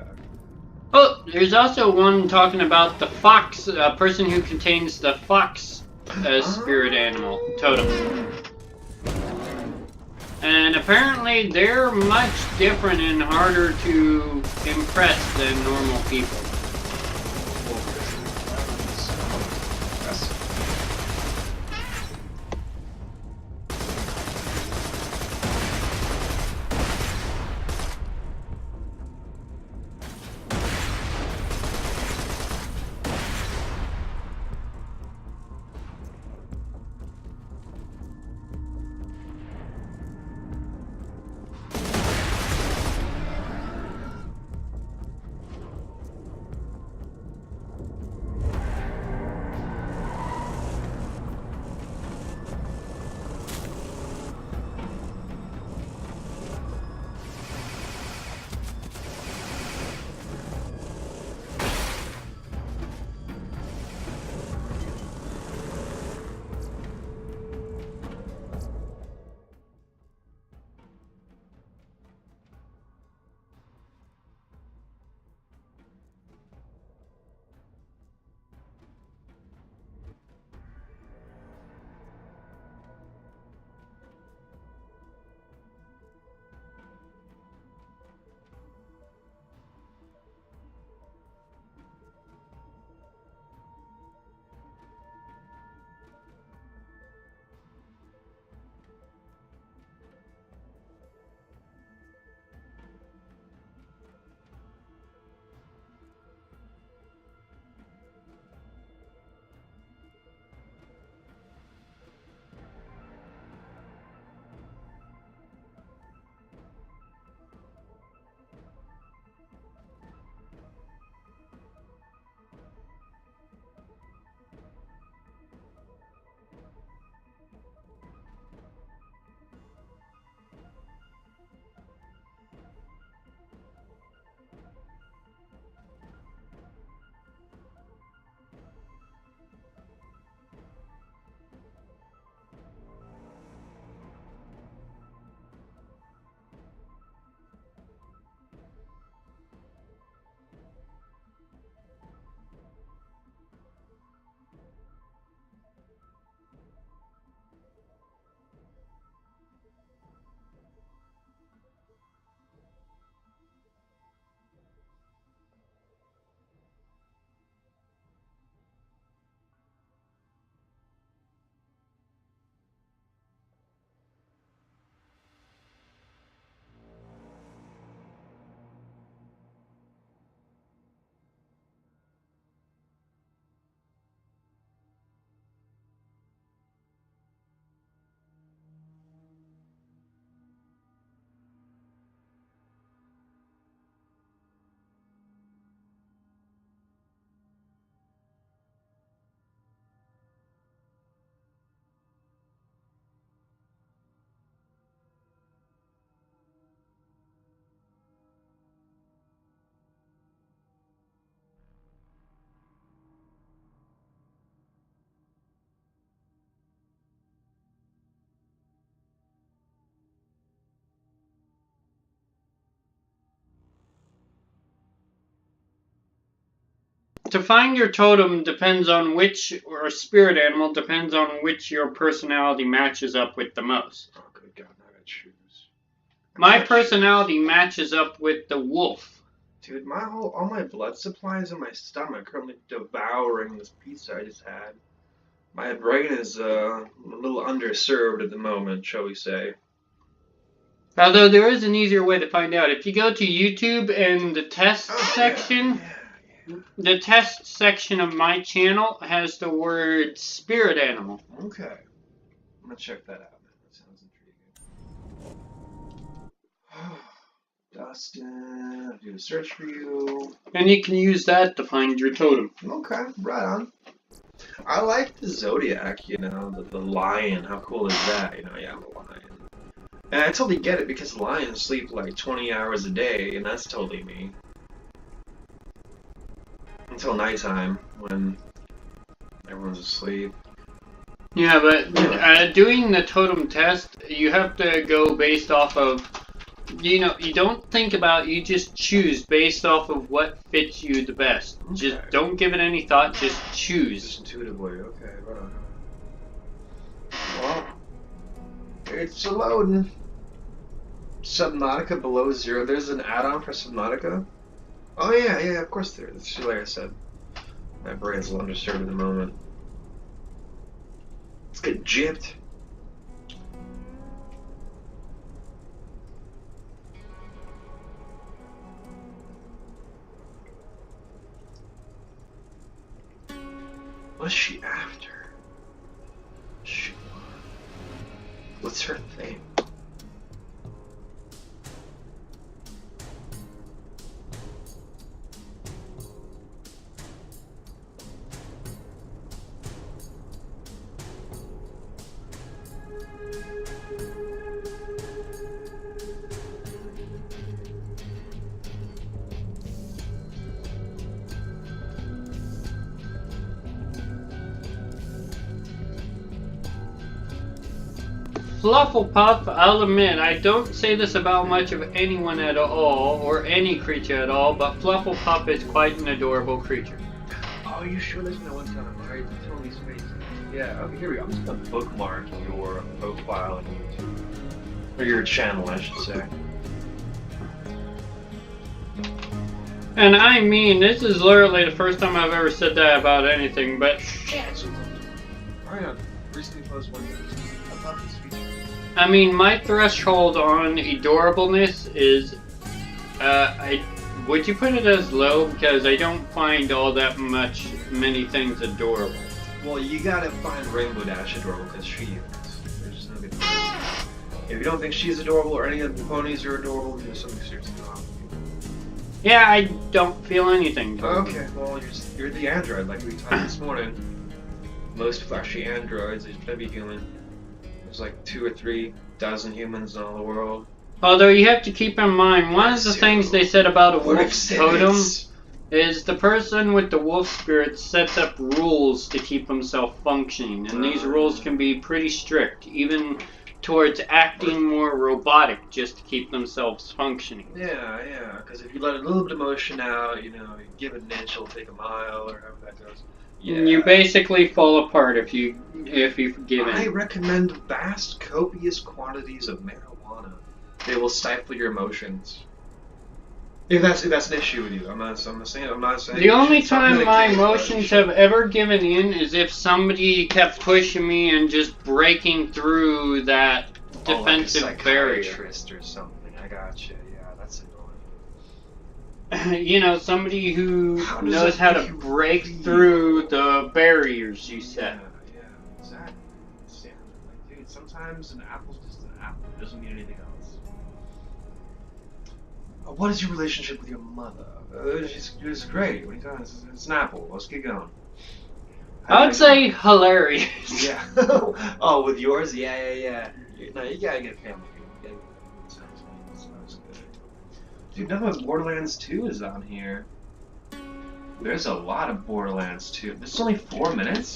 Oh, there's also one talking about the fox, a person who contains the fox spirit animal totem. And apparently they're much different and harder to impress than normal people. to find your totem depends on which, or spirit animal depends on which your personality matches up with the most. Oh, good God, now I gotta choose. My personality matches up with the wolf. Dude, all my blood supply is in my stomach, currently devouring this pizza I just had. My brain is a little underserved at the moment, shall we say. Although there is an easier way to find out. If you go to YouTube and the test section, the test section of my channel has the word spirit animal. Okay. I'm gonna check that out, man. That sounds intriguing. Dustin, I'll do a search for you. And you can use that to find your totem. Okay, right on. I like the Zodiac, you know, the lion. How cool is that? You know, yeah, I'm a lion. And I totally get it because lions sleep like 20 hours a day, and that's totally me. Until nighttime, when everyone's asleep. Yeah, but doing the totem test, you have to go based off of, you know, you don't think about, you just choose based off of what fits you the best. Okay. Just don't give it any thought, just choose. Just intuitively, okay, right on. Well, it's loading. Subnautica below zero. There's an add-on for Subnautica? Oh yeah, of course there is. Like I said, my brain's a little underserved at the moment. Let's get gypped. What's she after? Sure. What's her thing? Flufflepuff, I'll admit, I don't say this about much of anyone at all, or any creature at all, but Flufflepuff is quite an adorable creature. Oh, you sure there's no one time? Alright, totally space. Yeah, okay, here we go. I'm just gonna bookmark your profile on YouTube. Or your channel, I should say. And I mean, this is literally the first time I've ever said that about anything, but... Alright, recently posted one. I love this feature. I mean, my threshold on adorableness is, would you put it as low? Because I don't find all that many things adorable. Well, you gotta find Rainbow Dash adorable because she is. There's no good reason. If you don't think she's adorable or any of the ponies are adorable, there's something seriously wrong with you. Yeah, I don't feel anything. Okay, well, you're the android, like we talked this morning. Most fleshy androids, they should be human. There's like 2 or 3 dozen humans in all the world. Although you have to keep in mind, one of the things they said about a wolf totem is the person with the wolf spirit sets up rules to keep himself functioning, and these rules can be pretty strict, even towards acting more robotic just to keep themselves functioning. Yeah, because if you let a little bit of emotion out, you know, you give it an inch, it'll take a mile, or however that goes. Yeah. You basically fall apart if you forgive it. I recommend vast, copious quantities of marijuana. They will stifle your emotions. If that's an issue with you, I'm not saying. The only time my emotions have ever given in is if somebody kept pushing me and just breaking through that defensive like a barrier. psychiatrist or something. I gotcha. Yeah, that's annoying. You know, somebody who knows how to break through the barriers you set. Yeah, exactly. Yeah, like, dude, sometimes an apple's just an apple. It doesn't mean anything else. What is your relationship with your mother? It's great. What are you talking about? It's an apple. Let's get going. I would say hilarious. Yeah. Oh, with yours? Yeah. No, you gotta get a family. Sounds good. Dude, nothing but Borderlands 2 is on here. There's a lot of Borderlands 2. This is only 4 minutes?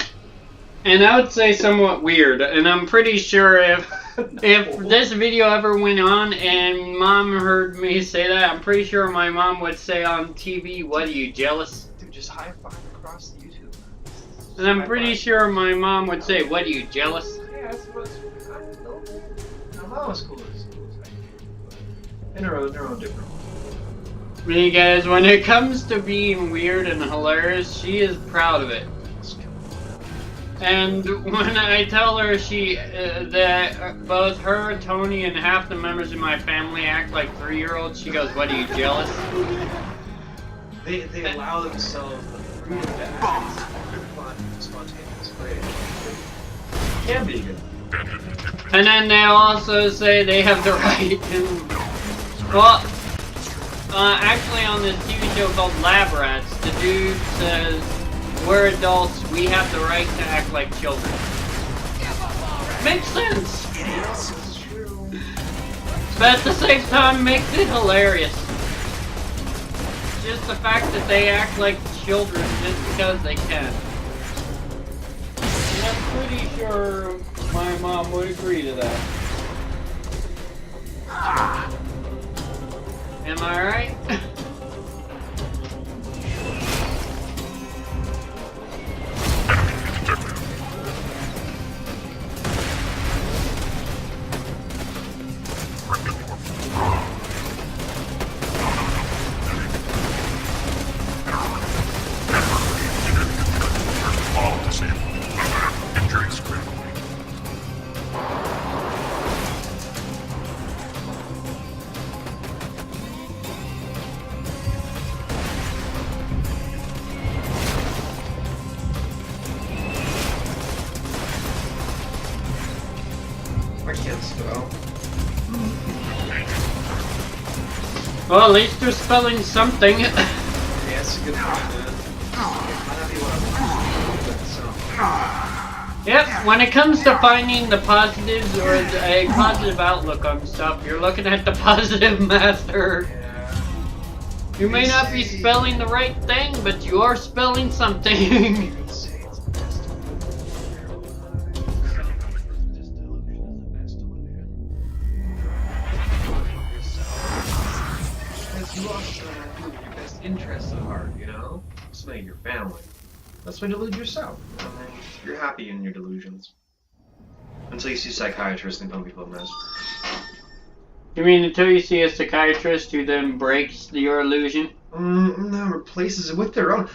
And I would say somewhat weird, and I'm pretty sure if this video ever went on and Mom heard me say that, I'm pretty sure my mom would say on TV, "What, are you jealous?" Dude, just high five across the YouTube. And I'm pretty sure my mom would say, "What are you, jealous?" Yeah, that's what I know. My mom was cool as I can, but in her own different way. You guys, when it comes to being weird and hilarious, she is proud of it. And when I tell her that both her, Tony, and half the members of my family act like 3-year-olds, she goes, "What are you, jealous?" They allow themselves the freedom to act in fun, spontaneous ways. It can be good. And then they also say they have the right to... Well, actually on this TV show called Lab Rats, the dude says, "We're adults, we have the right to act like children." Makes sense! But at the same time, makes it hilarious. Just the fact that they act like children just because they can. And I'm pretty sure my mom would agree to that. Am I right? All disabled. Injuries critically. My kids spell. Well, at least they're spelling something. Yeah, it's a good point, man. Might not be what I want, so. Yep, when it comes to finding the positives or a positive outlook on stuff, you're looking at the positive master. Yeah. You may not be spelling the right thing, but you are spelling something. Say it's the best delusion. This delusion is the best delusion. Because you also do your best interests at heart, you know? Something your family. That's why you delude yourself. And then you're happy in your delusions. Until you see psychiatrists and tell people a mess. You mean until you see a psychiatrist who then breaks your illusion? No, replaces it with their own.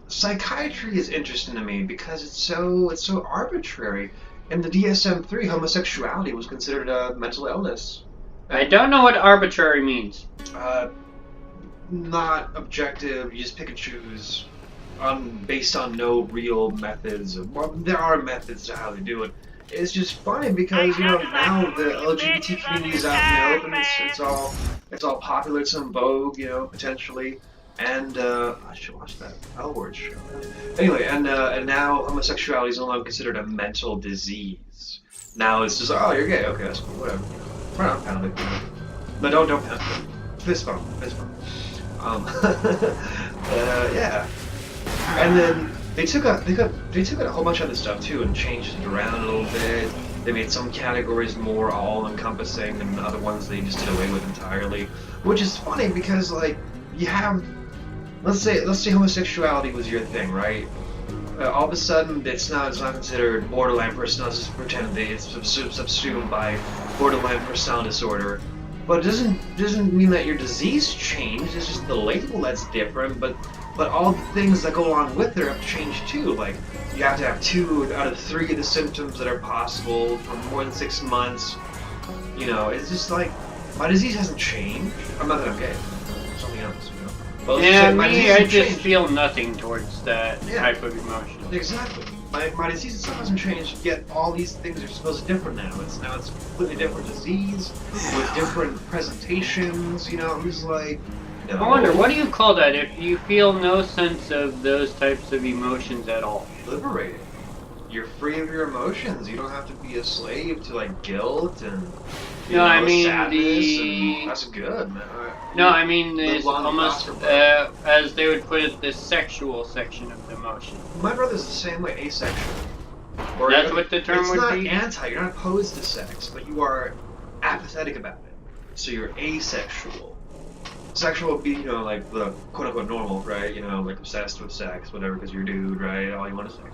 Psychiatry is interesting to me because it's so arbitrary. In the DSM-3, homosexuality was considered a mental illness. I don't know what arbitrary means. Not objective. You just pick and choose, based on no real methods. Well, there are methods to how they do it. It's just funny because now the LGBT community is out in the open. It's all popular. It's in vogue, potentially. And I should watch that L Word show. Anyway, and now homosexuality is no longer considered a mental disease. Now it's just you're gay. Okay, that's cool. Whatever. Right on, pound it. No, don't pound it. Fist bump. Yeah. And then they took a whole bunch of other stuff too and changed it around a little bit. They made some categories more all-encompassing, and other ones they just did away with entirely. Which is funny because you have, let's say homosexuality was your thing, right? All of a sudden it's not considered borderline personality. Just pretend it's subsumed by borderline personality disorder. But it doesn't mean that your disease changed. It's just the label that's different. But all the things that go along with it have changed too. Like you have to have 2 out of 3 of the symptoms that are possible for more than 6 months. It's just like my disease hasn't changed. I'm not that I'm gay. Something else. Well, yeah, I just feel nothing towards that type of emotion. Exactly. My disease itself hasn't changed, yet all these things are supposed to be different now. It's a completely different disease with different presentations. I'm just like. I wonder, what do you call that if you feel no sense of those types of emotions at all? Liberating. You're free of your emotions. You don't have to be a slave to guilt and sadness. That's good, man. No, I mean it's almost as they would put it, the sexual section of the emotion. My brother's the same way, asexual. That's what the term would be? It's not you're not opposed to sex, but you are apathetic about it. So you're asexual. Sexual would be, you know, like the quote-unquote normal, right? You know, like obsessed with sex, whatever, because you're a dude, right? All you want is sex.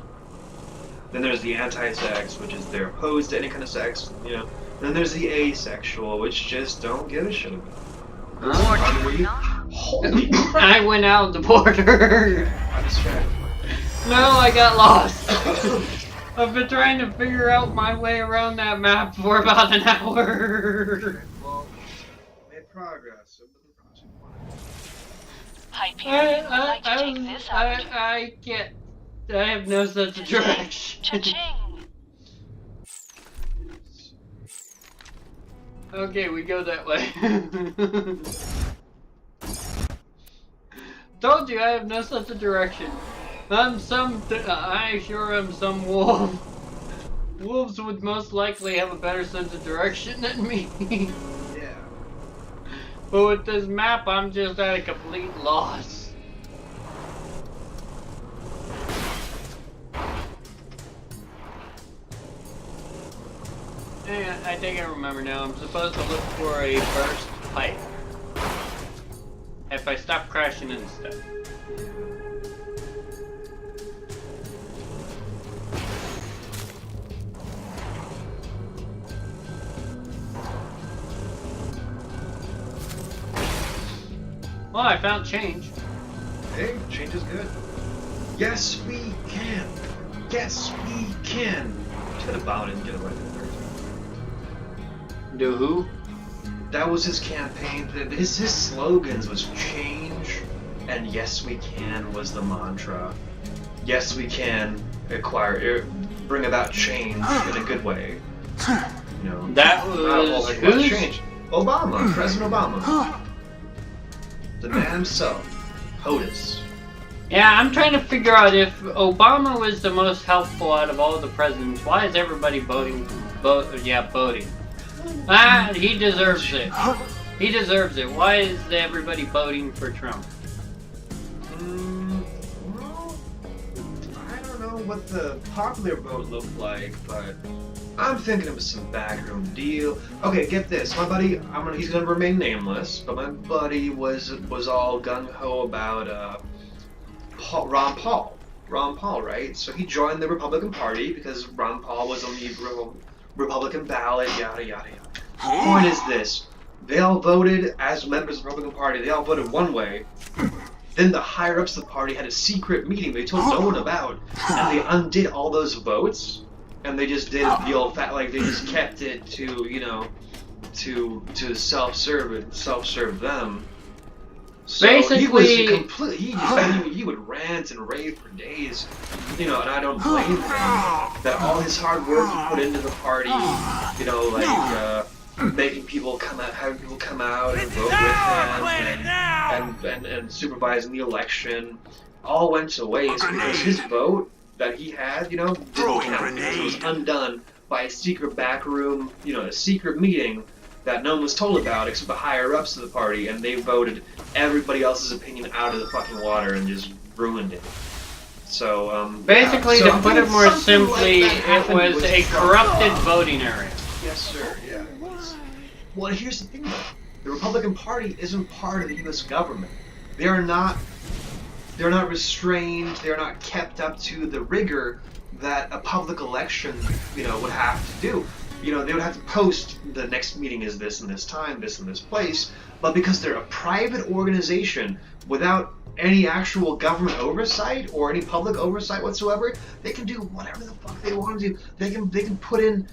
Then there's the anti-sex, which is they're opposed to any kind of sex, you know. Then there's the asexual, which just don't give a shit about it. Holy crap! I went out the border. I'm distracted. No, I got lost. I've been trying to figure out my way around that map for about an hour. Well, made progress. Hi, Peter. Would like to take this out. I can't. I have no sense of direction. Cha-ching! Okay, we go that way. Told you I have no sense of direction. I sure am some wolf. Wolves would most likely have a better sense of direction than me. Yeah. But with this map, I'm just at a complete loss. Yeah, I think I remember now. I'm supposed to look for a burst pipe. If I stop crashing into stuff. Well, I found change. Hey, change is good. Yes, we can. Yes, we can. Should have bowed and get away from Do who? That was his campaign. His slogans was change, and yes, we can was the mantra. Yes, we can bring about change in a good way. You know, That was what who's? change? Obama, President Obama. The man himself, POTUS. Yeah, I'm trying to figure out if Obama was the most helpful out of all the presidents. Why is everybody voting? Voting. Ah, he deserves it. He deserves it. Why is everybody voting for Trump? Well, I don't know what the popular vote looked like, but I'm thinking it was some backroom deal. Okay, get this. My buddy, he's gonna remain nameless, but my buddy was all gung ho about Ron Paul, right? So he joined the Republican Party because Ron Paul was on the Republican ballot, yada yada yada. Point is this: they all voted as members of the Republican Party. They all voted one way. Then the higher ups of the party had a secret meeting they told no one about, and they undid all those votes, and they just did the old they just kept it to, you know, to self-serve them. So Basically, he would rant and rave for days, you know, and I don't blame him. That all his hard work he put into the party, you know, like making people come out, having people come out and vote with him, and supervising the election, all went to waste because his vote that he had, you know, didn't count because it was undone by a secret backroom, you know, a secret meeting that no one was told about except the higher ups of the party, and they voted everybody else's opinion out of the fucking water and just ruined it. So, basically, yeah. to put it more simply, like it was a corrupted voting area. Yes, sir, yeah. Well, here's the thing, though. The Republican Party isn't part of the U.S. government. They're not restrained, they're not kept up to the rigor that a public election, you know, would have to do. You know, they would have to post the next meeting is this and this time, this and this place, but because they're a private organization without any actual government oversight or any public oversight whatsoever, they can do whatever the fuck they want to do. They can put in,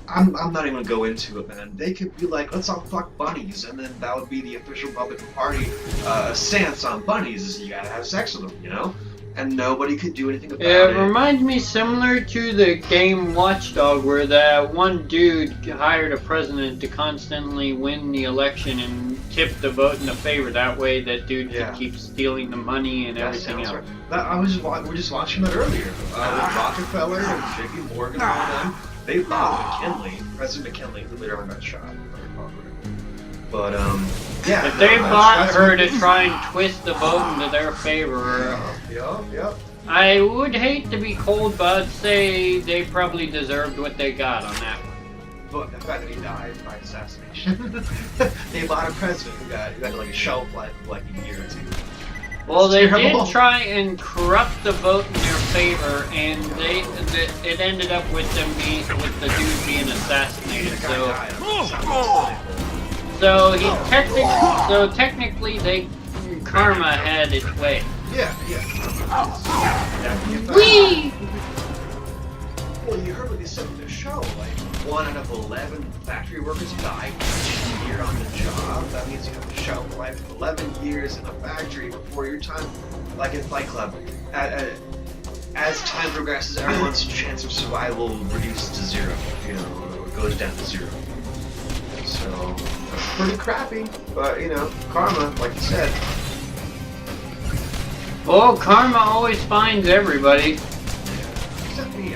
I'm not even gonna go into it, man. They could be like, let's all fuck bunnies, and then that would be the official Republican Party stance on bunnies, is you gotta have sex with them, you know? And nobody could do anything about it. It reminds me similar to the game Watchdog, where that one dude hired a president to constantly win the election and tip the vote in the favor. That way, that dude could keep stealing the money and everything else. Right. We were just watching that earlier. With Rockefeller and JP Morgan and all them, they bought McKinley, President McKinley, who later on got shot. But yeah. If they bought her to try and twist the vote into their favor, Yep. I would hate to be cold, but I'd say they probably deserved what they got on that one. But the fact that he died by assassination. They bought a president who got like a shelf life of like a year or two. Well, they terrible. did try and corrupt the vote in their favor, and it ended up with them with the dude being assassinated. So technically, karma had its way. Yeah. Whee! Well, you heard what they said with the show. Like 1 out of 11 factory workers die each year on the job. That means you have a shelf life of 11 years in a factory before your time, like in Fight Club. As time progresses, everyone's chance of survival reduces to 0. You know, it goes down to 0. So that's pretty crappy. But you know, karma, like you said. Oh, karma always finds everybody. Except me.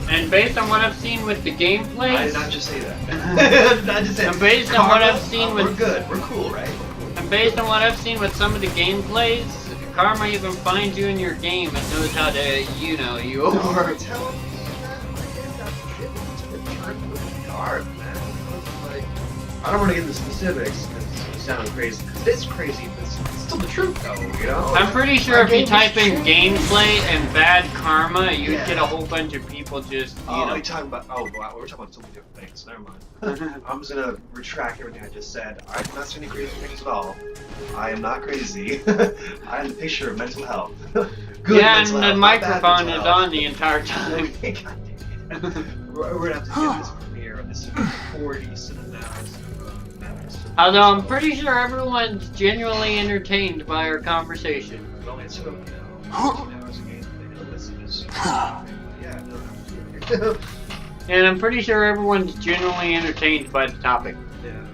And based on what I've seen with the gameplay, I did not just say that. Not just say and based on what I've seen with we're good. We're cool, right? And based on what I've seen with some of the gameplays, karma even finds you in your game and knows how to, you know, you over. Tell him man. Like, I don't want to get into specifics because it sounds crazy. Because it's crazy, but it's still the truth, though. You know. I'm pretty sure if you type in gameplay and bad karma, you'd get a whole bunch of people just, you know. You're talking about? Oh, wow, we're talking about so many different things. Never mind. I'm just gonna retract everything I just said. I'm not saying any crazy things at all. I am not crazy. I am the picture of mental health. Good yeah, mental and health, the microphone is on the entire time. We're gonna have to get this premiere of this 40 cinemas. Although I'm pretty sure everyone's genuinely entertained by our conversation. Well, it's hope now. Hours again, they know this is. Yeah, no. And I'm pretty sure everyone's genuinely entertained by the topic. Yeah.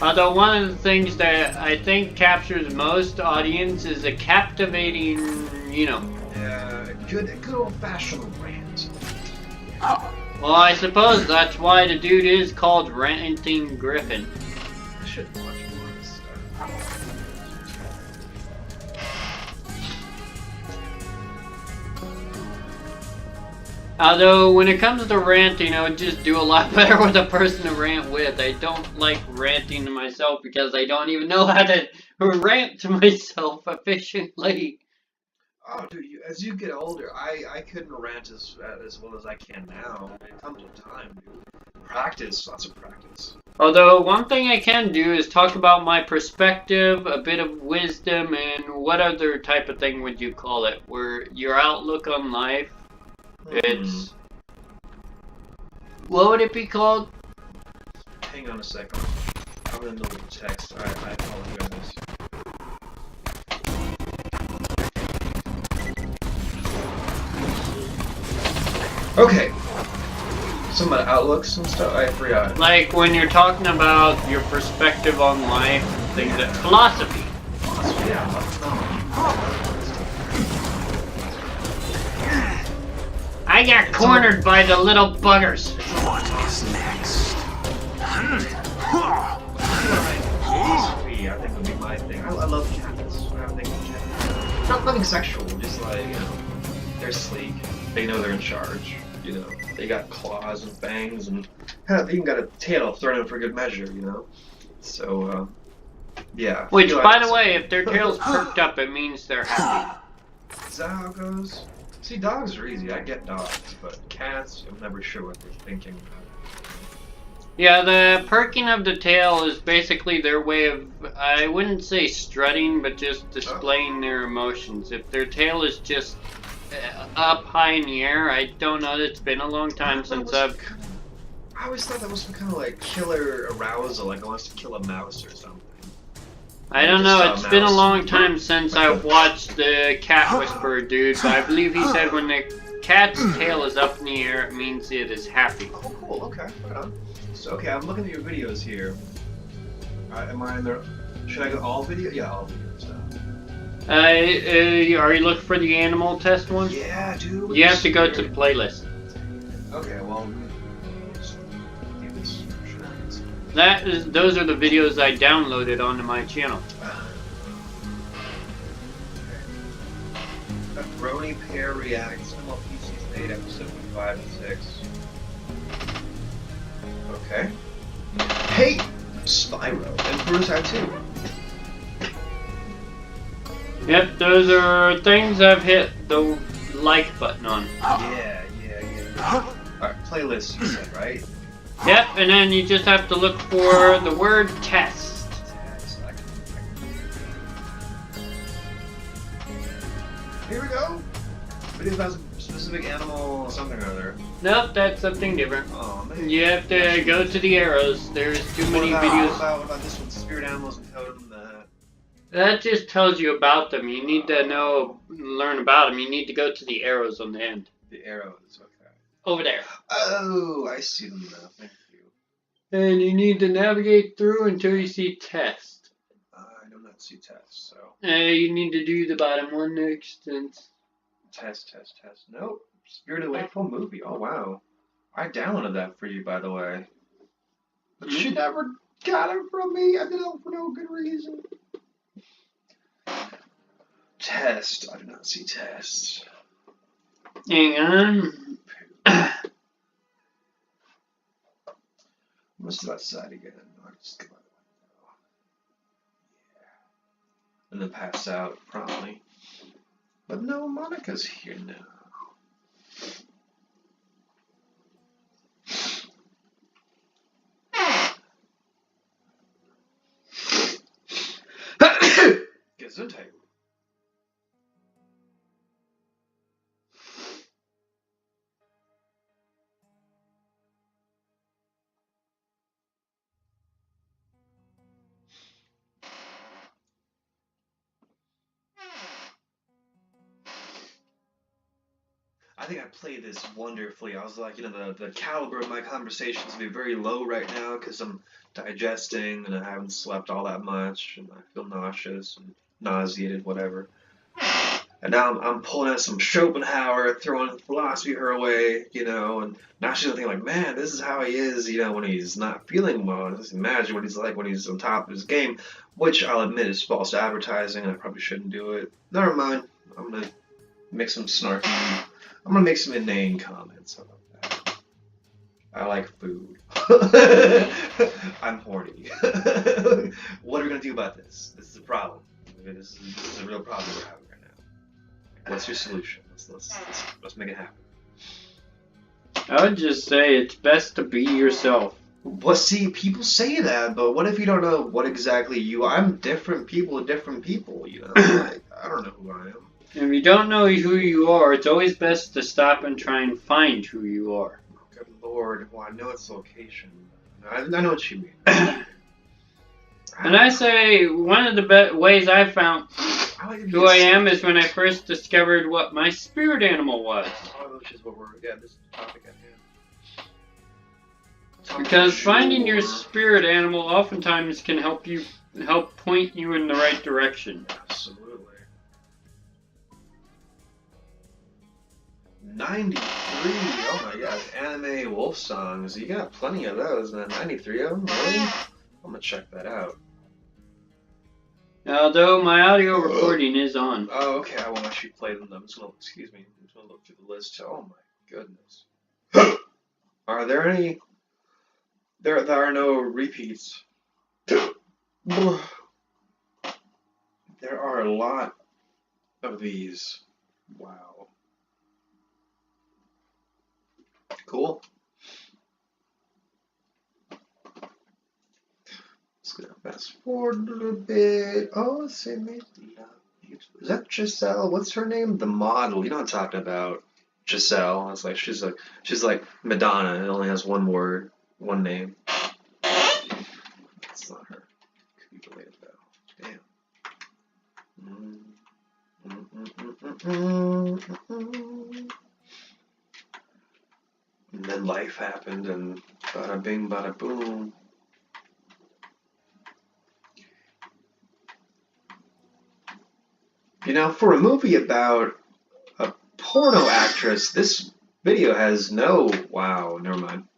Although one of the things that I think captures most audience is a captivating, you know. Yeah, good old-fashioned rant. Well, I suppose that's why the dude is called Ranting Griffin. I should watch more of this stuff. Although, when it comes to ranting, I would just do a lot better with a person to rant with. I don't like ranting to myself because I don't even know how to rant to myself efficiently. Oh, dude, as you get older, I couldn't rant as well as I can now. It comes with time, dude. Practice, lots of practice. Although, one thing I can do is talk about my perspective, a bit of wisdom, and what other type of thing would you call it? Where your outlook on life, it's... What would it be called? Hang on a second. I'm in the middle of text. I apologize. Okay. Some outlooks and stuff. I forgot. Like when you're talking about your perspective on life, things that philosophy. I got cornered by the little buggers. What is next? Philosophy, I think would be my thing. I love cats. I think cats. Nothing sexual. Just like, you know, they're sleek. They know they're in charge. You know, they got claws and fangs and kind of even got a tail thrown in for good measure. You know, so yeah. Which, by the way, if their tail's perked up, it means they're happy. Is that how it goes? See, dogs are easy. I get dogs, but cats, I'm never sure what they're thinking about. Yeah, the perking of the tail is basically their way of, I wouldn't say strutting, but just displaying their emotions. If their tail is just up high in the air, I don't know. It's been a long time since I've... I always thought that was some kind of like killer arousal, like it wants to kill a mouse or something. I don't know, it's been a long time since I've watched the Cat Whisperer dude, but I believe he said when the cat's tail is up in the air, it means it is happy. Oh, cool, okay, right on. So, okay, I'm looking at your videos here. Am I in there? Should I go all video? Yeah, all video stuff. Are you looking for the animal test one? Yeah, dude. You have to go to the playlist. Okay, well, those are the videos I downloaded onto my channel. Brony Pair reacts MLPC's 8 episode. 5 and 6. Okay. Hey! Spyro. And Bruce Tattoo. Yep, those are things I've hit the like button on. Yeah. Alright, playlist you said, right? Yep, and then you just have to look for the word test. Here we go! Video about a specific animal or something or other. Nope, that's something different. Oh, man. You have to go to the arrows. There's too many videos. What about this one? Spirit animals and totem. That just tells you about them. You need to learn about them. You need to go to the arrows on the end. The arrows, okay. Over there. Oh, I see them now. Thank you. And you need to navigate through until you see test. I do not see test, so. You need to do the bottom one next. Test. Nope. Spirited Away full movie. Oh, wow. I downloaded that for you, by the way. But she never got it from me. I did it for no good reason. Test. I do not see test. Hang on. Let's do that side again. I'll just come out the window. Yeah. And then pass out promptly. But no, Monica's here now. Gesundheit. I think I played this wonderfully. I was like, the caliber of my conversations will be very low right now because I'm digesting and I haven't slept all that much and I feel nauseous and nauseated, whatever. And now I'm pulling out some Schopenhauer, throwing philosophy her way, and now she's thinking like, man, this is how he is, when he's not feeling well. Just imagine what he's like when he's on top of his game, which I'll admit is false advertising. I probably shouldn't do it. Never mind. I'm gonna make some snarky. I'm gonna make some inane comments about that. I like food. I'm horny. What are we gonna do about this? This is a problem. This is a real problem we're having right now. What's your solution? Let's make it happen. I would just say it's best to be yourself. Well, see, people say that, but what if you don't know what exactly you are? I'm different people to different people, I don't know who I am. If you don't know who you are, it's always best to stop and try and find who you are. Good Lord, well, I know its location. I know what you mean. And I say one of the ways I found who I am is when I first discovered what my spirit animal was. Which is what this topic at hand. Because finding your spirit animal oftentimes can help point you in the right direction. Absolutely. 93. Oh my god, anime wolf songs. You got plenty of those, man. 93 of them, really? I'm gonna check that out. Although my audio recording is on. Oh, okay. I won't actually play them. I'm just gonna look through the list. Oh my goodness. Are there any? There are no repeats. There are a lot of these. Wow. Cool. Let's go fast forward a little bit. Oh, say maybe. Is that Giselle? What's her name? The model. You know what I'm talking about. Giselle. It's like she's like Madonna. It only has one word, one name. That's not her. Could be related though. Damn. And then life happened, and bada bing, bada boom. For a movie about a porno actress, this video has no. Wow, never mind.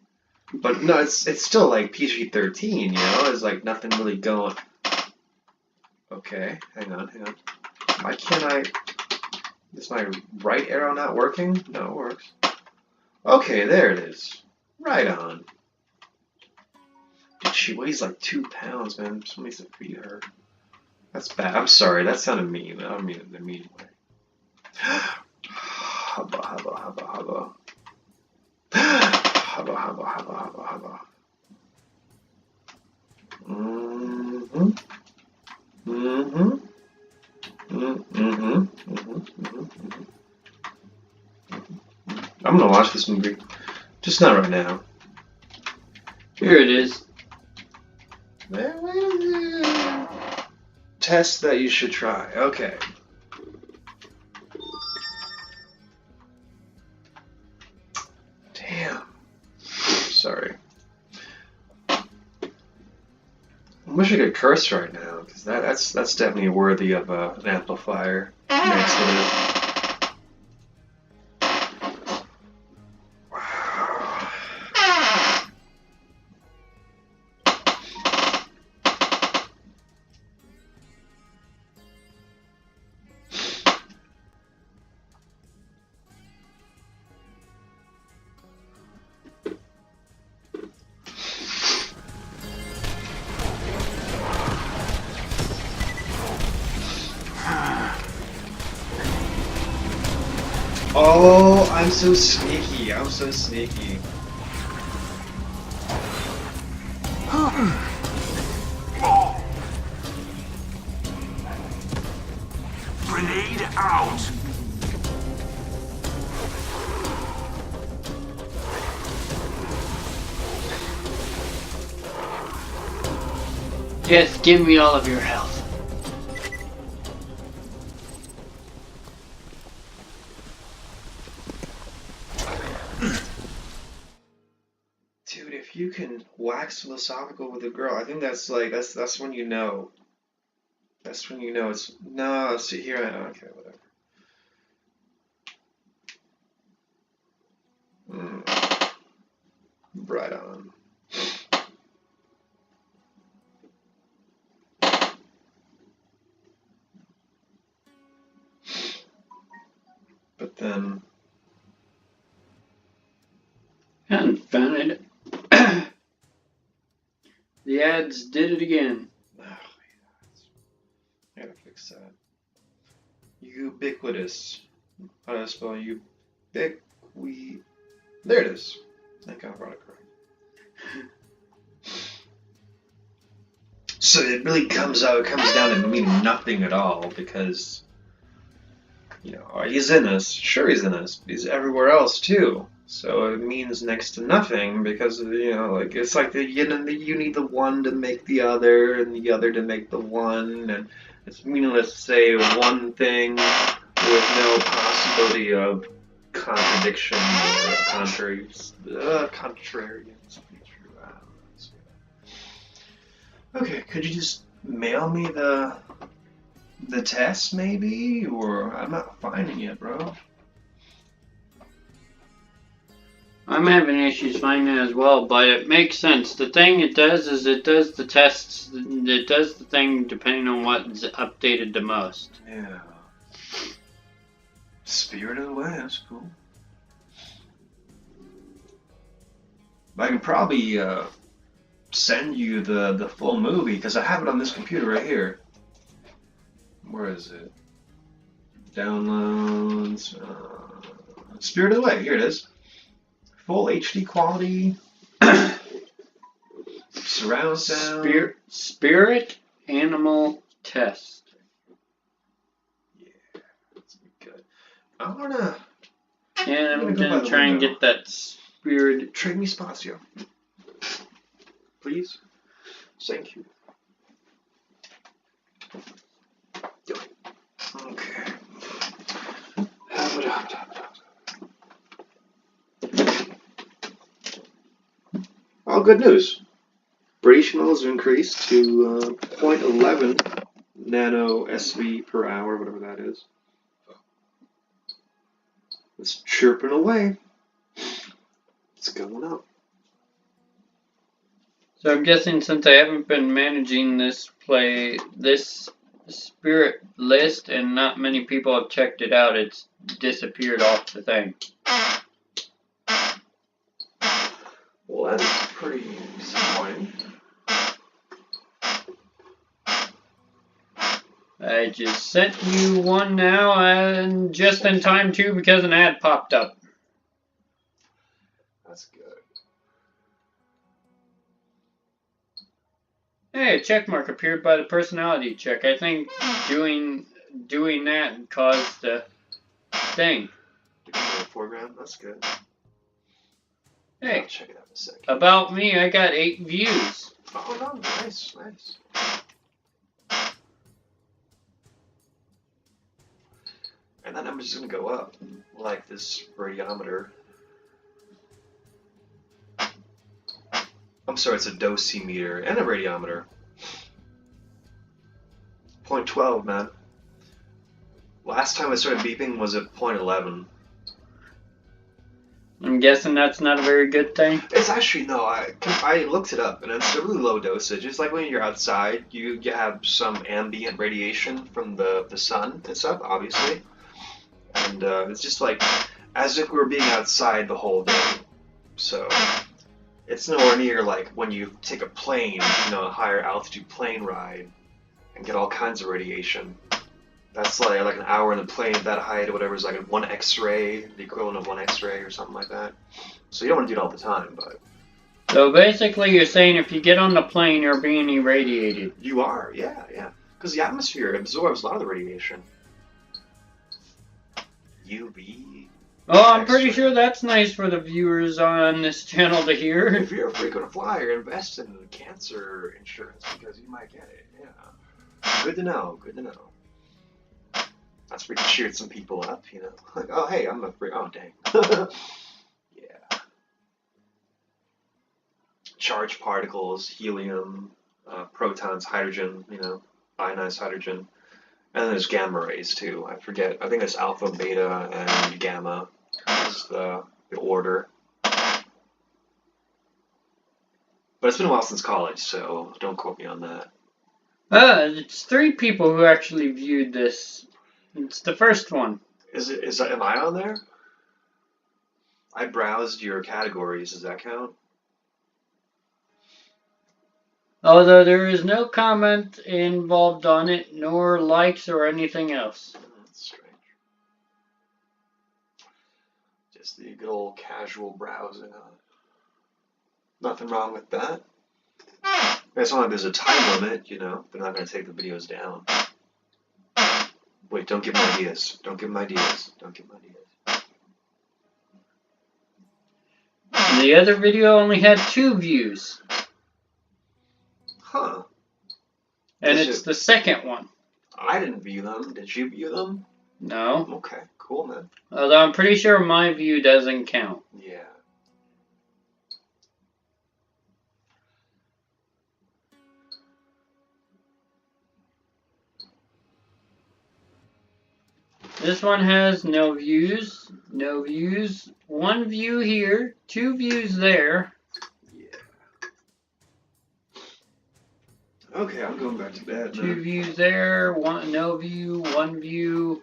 But no, it's still like PG-13. It's like nothing really going. Okay, hang on. Why can't I? Is my right arrow not working? No, it works. Okay, there it is. Right on. She weighs like 2 pounds, man. Somebody needs to feed her. That's bad. I'm sorry. That sounded mean. I don't mean it in a mean way. Hubba, hubba, hubba, hubba. Hubba, hubba, hubba, hubba, hubba. Mm-hmm. Mm-hmm. Mm-hmm. Mm-hmm. I'm gonna watch this movie. Just not right now. Here it is. Test that you should try. Okay. Damn. Sorry. I wish I could curse right now, because that's definitely worthy of an amplifier next to it. Oh, I'm so sneaky. I'm so sneaky. Grenade out! Yes, give me all of your health. Dude, if you can wax philosophical with a girl, I think that's like that's when you know. That's when you know it's no. See here, okay, whatever. Right on. But then, Confound it. The ads did it again. oh, I gotta fix that. Ubiquitous. How do I spell there it is. Thank God I brought it correct. So it really comes down to meaning nothing at all, because you know, he's in us. Sure, he's in us, but he's everywhere else too. So it means next to nothing, because you know, like it's like you need the one to make the other, and the other to make the one, and it's meaningless to say one thing with no possibility of contradiction or contrarians. Okay, could you just mail me the test, maybe? Or I'm not finding it, bro. I'm having issues finding it as well, but it makes sense. The thing it does is it does the tests, it does the thing depending on what's updated the most. Yeah. Spirit of the Way, that's cool. I can probably send you the full movie, because I have it on this computer right here. Where is it? Downloads. Spirit of the Way, here it is. Full HD quality. Surround sound. Spirit Animal Test. Yeah, that's good. I'm gonna. And I'm gonna try and get that spirit. Trade me Spazio. Please. Thank you. Okay. Oh, good news. Radiation levels have increased to 0.11 nano SV per hour, whatever that is. It's chirping away. It's going up. So I'm guessing since I haven't been managing this spirit list and not many people have checked it out, it's disappeared off the thing. Well, that's pretty disappointing. I just sent you one now, and just in time too, because an ad popped up. That's good. Hey, a check mark appeared by the personality check. I think doing that caused the thing. To come to the foreground, that's good. Hey, I'll check it out in a second. about me, I got 8 views. Oh no, nice, nice. And that number's just gonna go up, like this radiometer. I'm sorry, it's a dosimeter and a radiometer. 0.12, man. Last time I started beeping was at 0.11. I'm guessing that's not a very good thing. It's actually, no, I looked it up, and it's a really low dosage. It's like when you're outside, you have some ambient radiation from the sun and stuff, obviously. And it's just like, as if we were being outside the whole day. So, it's nowhere near like when you take a plane, you know, a higher altitude plane ride, and get all kinds of radiation. That's like an hour in the plane at that height or whatever is like one X-ray, the equivalent of one X-ray or something like that. So you don't want to do it all the time, but... So basically you're saying if you get on the plane, you're being irradiated. You are, yeah, yeah. Because the atmosphere absorbs a lot of the radiation. UV... Oh, I'm pretty sure that's nice for the viewers on this channel to hear. If you're a frequent flyer, invest in cancer insurance because you might get it, yeah. Good to know, good to know. That's where you cheered some people up, you know. Like, oh, hey, I'm a free. Oh, dang. Yeah. Charged particles, helium, protons, hydrogen, you know, ionized hydrogen. And then there's gamma rays, too. I forget. I think there's alpha, beta, and gamma is the order. But it's been a while since college, so don't quote me on that. It's 3 people who actually viewed this. It's the first one. Am I on there? I browsed your categories. Does that count? Although there is no comment involved on it, nor likes or anything else. That's strange. Just the good old casual browsing. Nothing wrong with that. It's not like there's a time limit, you know. They're not going to take the videos down. Wait, don't give them ideas. Don't give them ideas. Don't give them ideas. The other video only had 2 views. Huh. And it's the second one. I didn't view them. Did you view them? No. Okay, cool, man. Although I'm pretty sure my view doesn't count. Yeah. This one has no views, 1 view here, 2 views there. Yeah. Okay, I'm going back to bed. 2 views there, 1 no view, 1 view.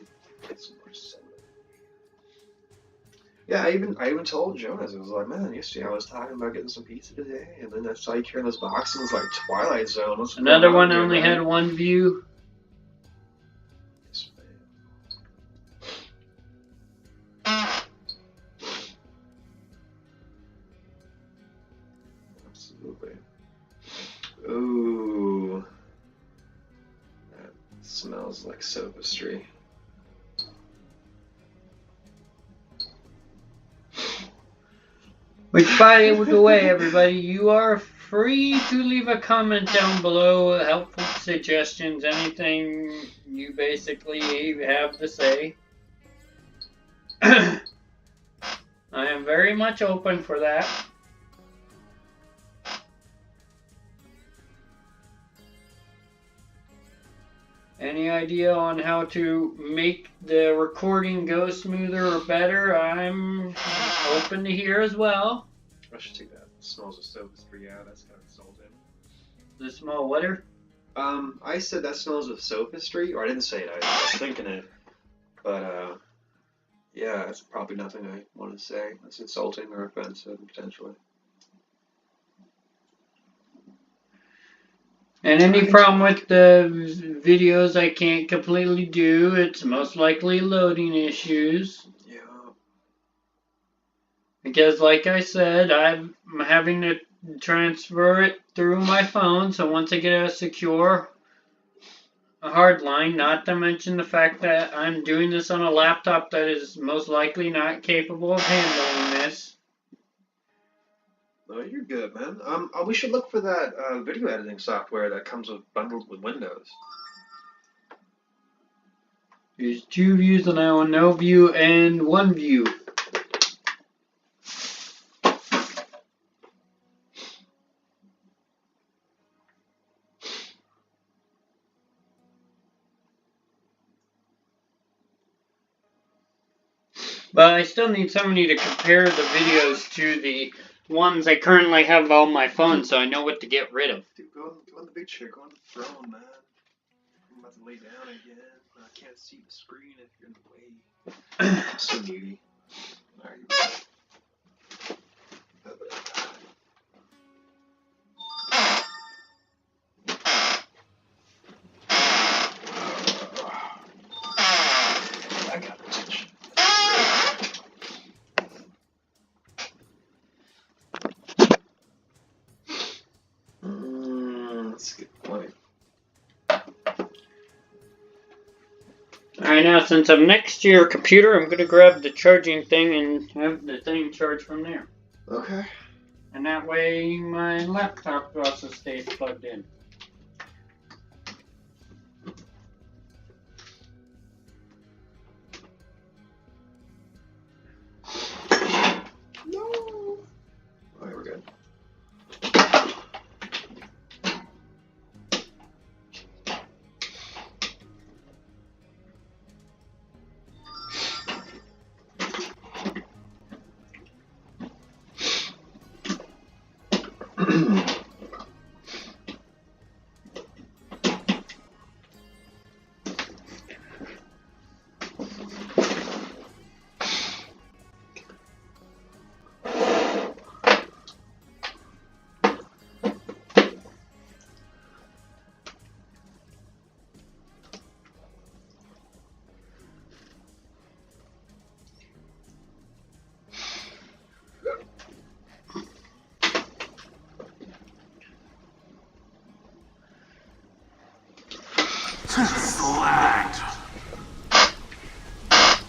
Yeah, I even told Jonas, I was like, man, yesterday I was talking about getting some pizza today, and then I saw you carrying those boxes like Twilight Zone. Another one only had 1 view. Absolutely. Ooh. That smells like sophistry. Which, by the way, everybody, you are free to leave a comment down below, helpful suggestions, anything you basically have to say. I am very much open for that. Any idea on how to make the recording go smoother or better? I'm open to hear as well. I should take that. It smells of sophistry out. That's kind of insulting. The small water? I said that smells of sophistry, or I didn't say it. I was thinking it, but yeah, that's probably nothing I want to say. That's insulting or offensive potentially. And any problem with the videos I can't completely do, it's most likely loading issues. Yeah. Because like I said, I'm having to transfer it through my phone, so once I get a secure hard line, not to mention the fact that I'm doing this on a laptop that is most likely not capable of handling this. No, you're good, man. We should look for that video editing software that comes bundled with Windows. There's 2 views on that one, no view and 1 view. But I still need somebody to compare the videos to the ones I currently have on my phone, so I know what to get rid of. Dude, go on the big chair, go on the throne, man. I'm about to lay down again. I can't see the screen if you're in the way. So needy. Alright, I got attention. That's a good point. Alright, now since I'm next to your computer, I'm gonna grab the charging thing and have the thing charged from there. Okay. And that way my laptop also stays plugged in. No. Alright, we're good.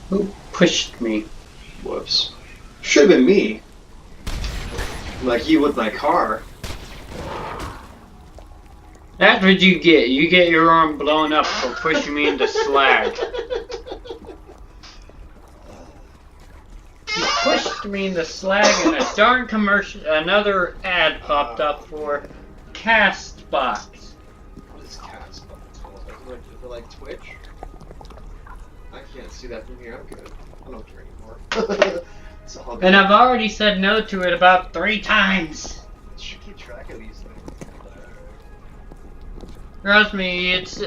Who pushed me? Whoops. Should have been me. Like you with my car. That's what you get. You get your arm blown up for pushing me into slag. You pushed me into slag and a darn commercial, another ad popped up for Castbox. What is Castbox? Is it like Twitch? I can't see that from here. I'm good. I don't care anymore. It's all good. And I've already said no to it about 3 times. You should keep track of these things. Trust me, it's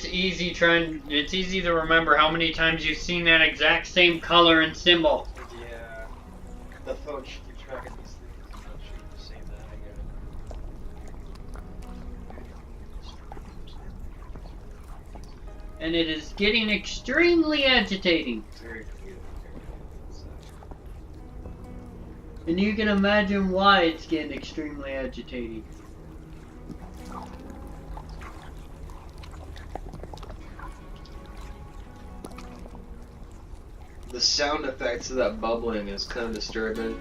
easy to remember how many times you've seen that exact same color and symbol. Yeah. The phone should keep track of these things. I'm not sure you're saying that again. And it is getting extremely agitating. Very clear. And you can imagine why it's getting extremely agitating. The sound effects of that bubbling is kind of disturbing.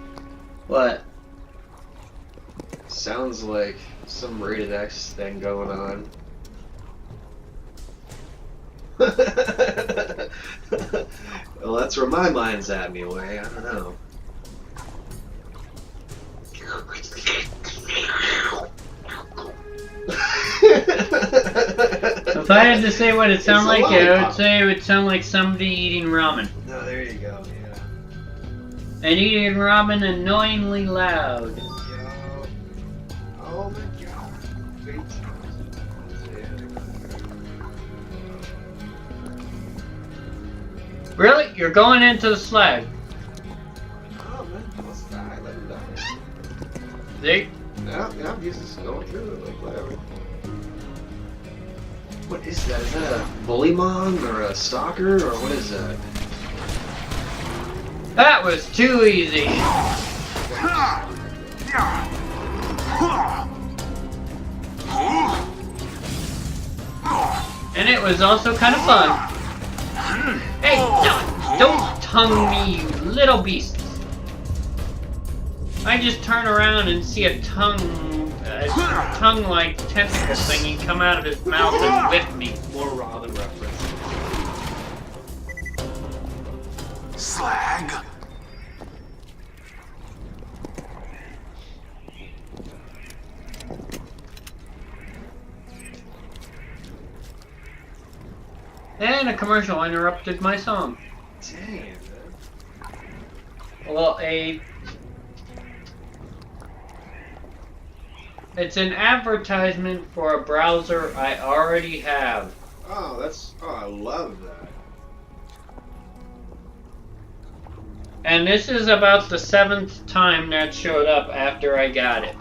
What? Sounds like some rated X thing going on. Well, that's where my mind's at anyway. I don't know. If I had to say what it sounded like, I would say it would sound like somebody eating ramen. No, there you go, yeah. And eating ramen annoyingly loud. Yo. Oh my god. Wait. Really? You're going into the slag? Oh man, let's die. Let him die. See? Yeah, he's just going through it, like whatever. What is that? Is that a bullymong or a stalker or what is that? That was too easy. And it was also kind of fun. Hey, don't tongue me, you little beasts. I just turn around and see a tongue-like tentacle thingy come out of his mouth and whip me. More Robin reference. Slag. And a commercial interrupted my song. Damn, man. Well, it's an advertisement for a browser I already have. Oh, I love that. And this is about the 7th time that showed up after I got it.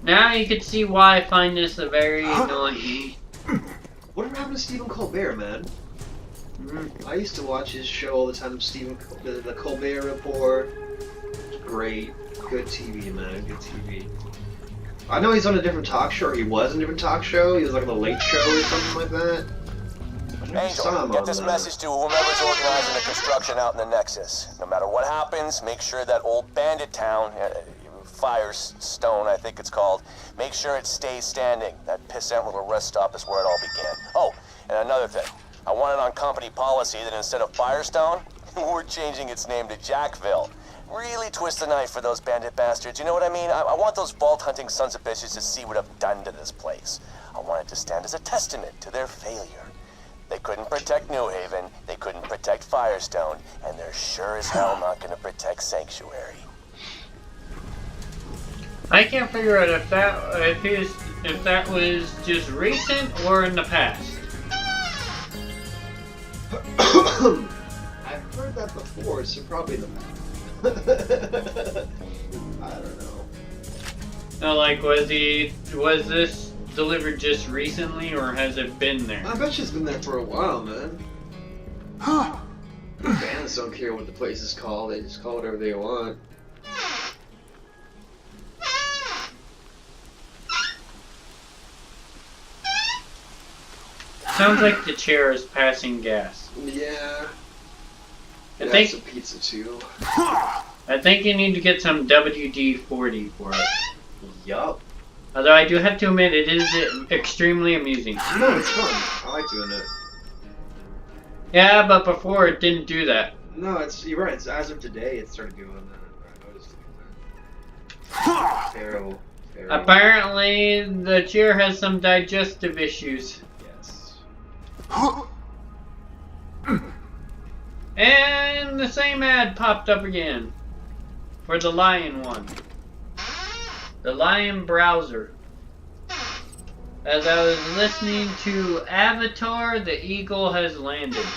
Now you can see why I find this a very annoying. Whatever happened to Stephen Colbert, man? I used to watch his show all the time, the Colbert Report. Great. Good TV, man. Good TV. I know he's on a different talk show, or he was on a different talk show. He was like on the Late Show or something like that. Angel, get this message to whomever's organizing the construction out in the Nexus. No matter what happens, make sure that old bandit town, Firestone, I think it's called, make sure it stays standing. That pissant little rest stop is where it all began. Oh, and another thing. I want it on company policy that instead of Firestone, we're changing its name to Jackville. Really twist the knife for those bandit bastards, you know what I mean? I want those vault-hunting sons of bitches to see what I've done to this place. I want it to stand as a testament to their failure. They couldn't protect New Haven, they couldn't protect Firestone, and they're sure as hell not gonna protect Sanctuary. I can't figure out if that was just recent or in the past. I've heard that before, so probably the past. I don't know. So, like, was this delivered just recently, or has it been there? I bet you it's been there for a while, man. Fans don't care what the place is called, they just call it whatever they want. Sounds like the chair is passing gas. Yeah. I think some pizza too. I think you need to get some WD-40 for it. Yup. Although I do have to admit, it is extremely amusing. No, it's fun. I like doing it. Yeah, but before it didn't do that. No, you're right. It's as of today it started doing that. I noticed it. Terrible. Terrible. Apparently, the chair has some digestive issues. Yes. And the same ad popped up again for the Lion one. The Lion browser. As I was listening to Avatar, the Eagle has landed.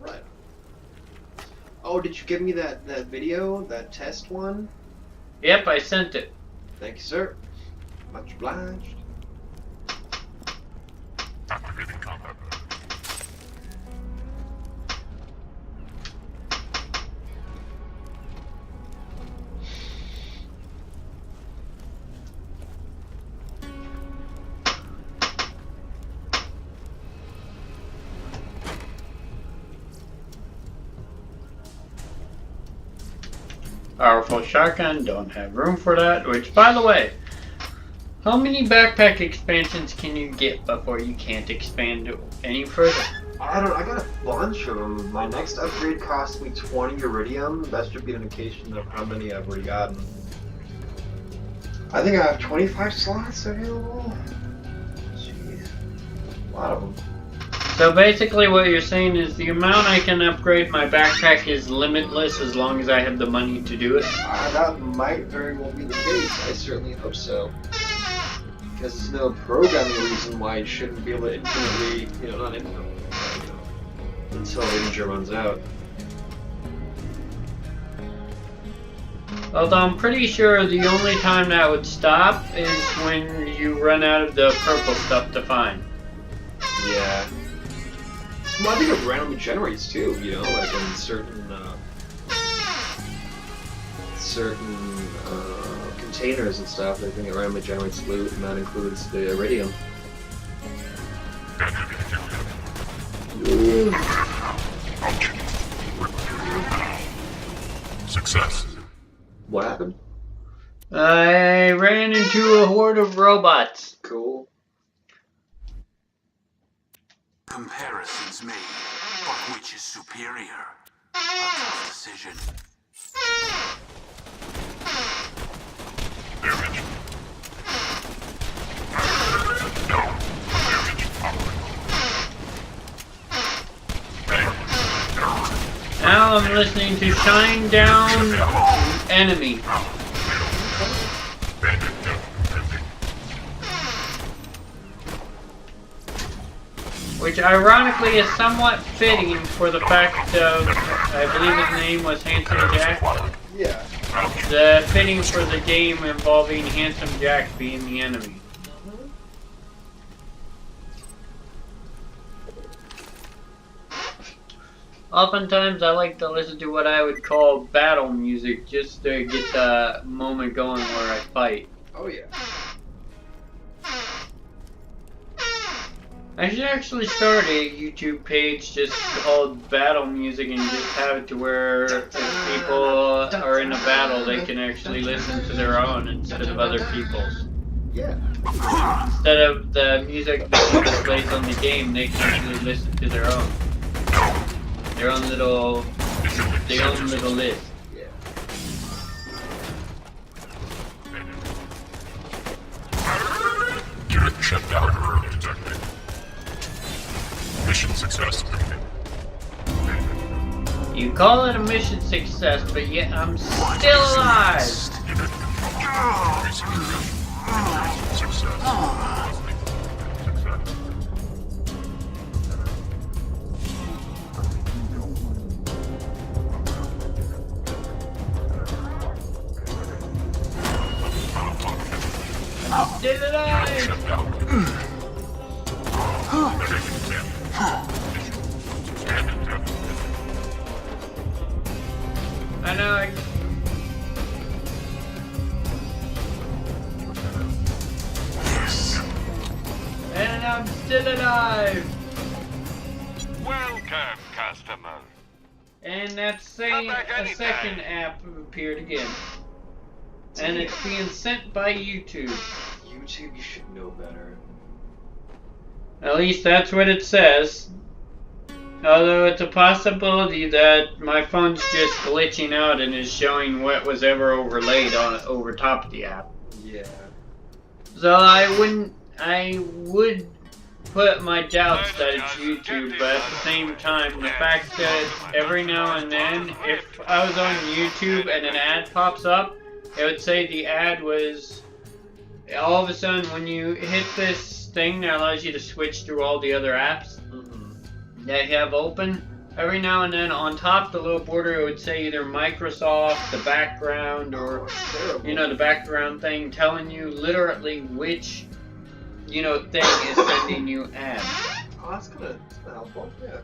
Right. Oh, did you give me that video, that test one? Yep, I sent it. Thank you, sir. Much obliged. Powerful shotgun, don't have room for that, which, by the way, how many backpack expansions can you get before you can't expand any further? I got a bunch of them. My next upgrade cost me 20 iridium. That should be an indication of how many I've already gotten. I think I have 25 slots available. Jeez. A lot of them. So basically what you're saying is the amount I can upgrade my backpack is limitless as long as I have the money to do it? That might very well be the case. I certainly hope so. Because there's no programming reason why it shouldn't be able to infinitely, not infinitely, until the energy runs out. Although I'm pretty sure the only time that would stop is when you run out of the purple stuff to find. Yeah. Well, I think it randomly generates too, you know, like in certain containers and stuff. I think it randomly generates loot, and that includes the iridium. Success. What happened? I ran into a horde of robots. Cool. Comparisons made, but which is superior? A tough decision. Damage. No. Damage. Now I'm listening to Shine Down Enemy. Which ironically is somewhat fitting for the fact of, I believe his name was Handsome Jack. Yeah. The fitting for the game involving Handsome Jack being the enemy. Oftentimes I like to listen to what I would call battle music just to get the moment going where I fight. Oh yeah. I should actually start a YouTube page just called Battle Music and just have it to where if people are in a battle they can actually listen to their own instead of other people's. Yeah. Instead of the music that plays on the game, they can actually listen to their own. Their own little list. Yeah. Unit shut down. Detected. Mission success. You call it a mission success, but yet I'm still alive! I'm still alive! I know. And I'm still alive. Welcome, customer. And that same a second app appeared again. And it's being sent by YouTube. YouTube, you should know better. At least that's what it says. Although it's a possibility that my phone's just glitching out and is showing what was ever overlaid on over top of the app. Yeah. So I would put my doubts that it's YouTube, but at the same time, the fact that every now and then, if I was on YouTube and an ad pops up, it would say the ad was, all of a sudden when you hit this thing that allows you to switch through all the other apps that you have open, every now and then on top the little border it would say either Microsoft, the background, or the background thing telling you literally which thing is sending you ads. Oh, that's kind of helpful. Yeah.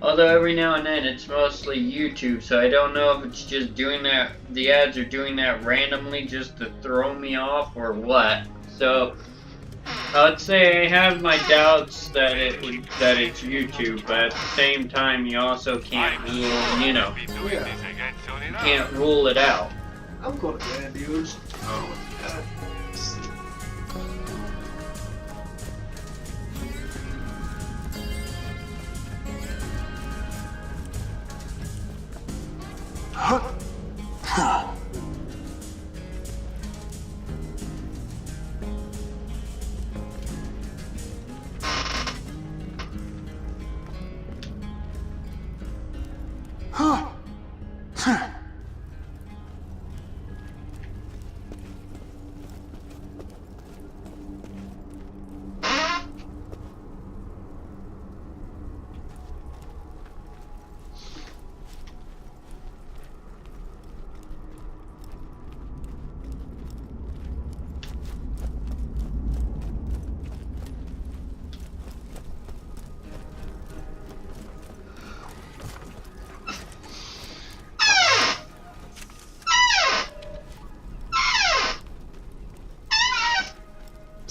Although every now and then it's mostly YouTube, so I don't know if it's just doing that. The ads are doing that randomly just to throw me off or what. So I'd say I have my doubts that it's YouTube, but at the same time you also can't rule, can't rule it out. I'm gonna grab yours. Oh, God.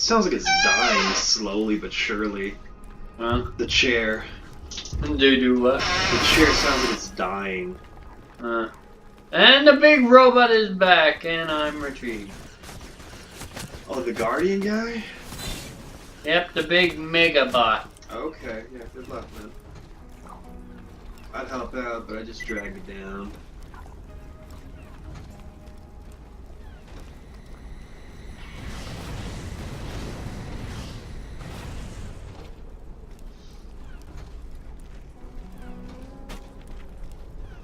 sounds like it's dying slowly but surely. Huh? The chair. Do what? The chair sounds like it's dying. And the big robot is back, and I'm retrieved. Oh, the Guardian guy? Yep, the big Megabot. Okay, yeah, good luck, man. I'd help out, but I just dragged it down.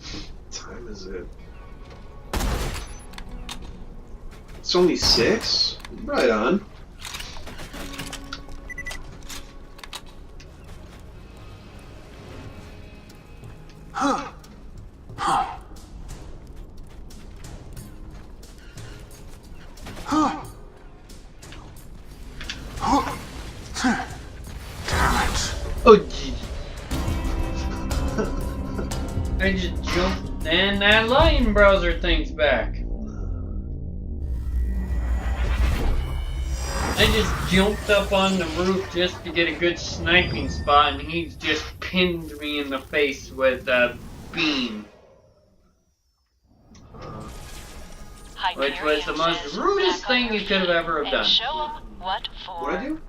What time is it? It's only 6? Right on. Oh, gee. I just jumped, and that lion browser thing's back. I just jumped up on the roof just to get a good sniping spot, and he's just pinned me in the face with a beam. Which was the most rudest thing you could have ever done. What'd I do?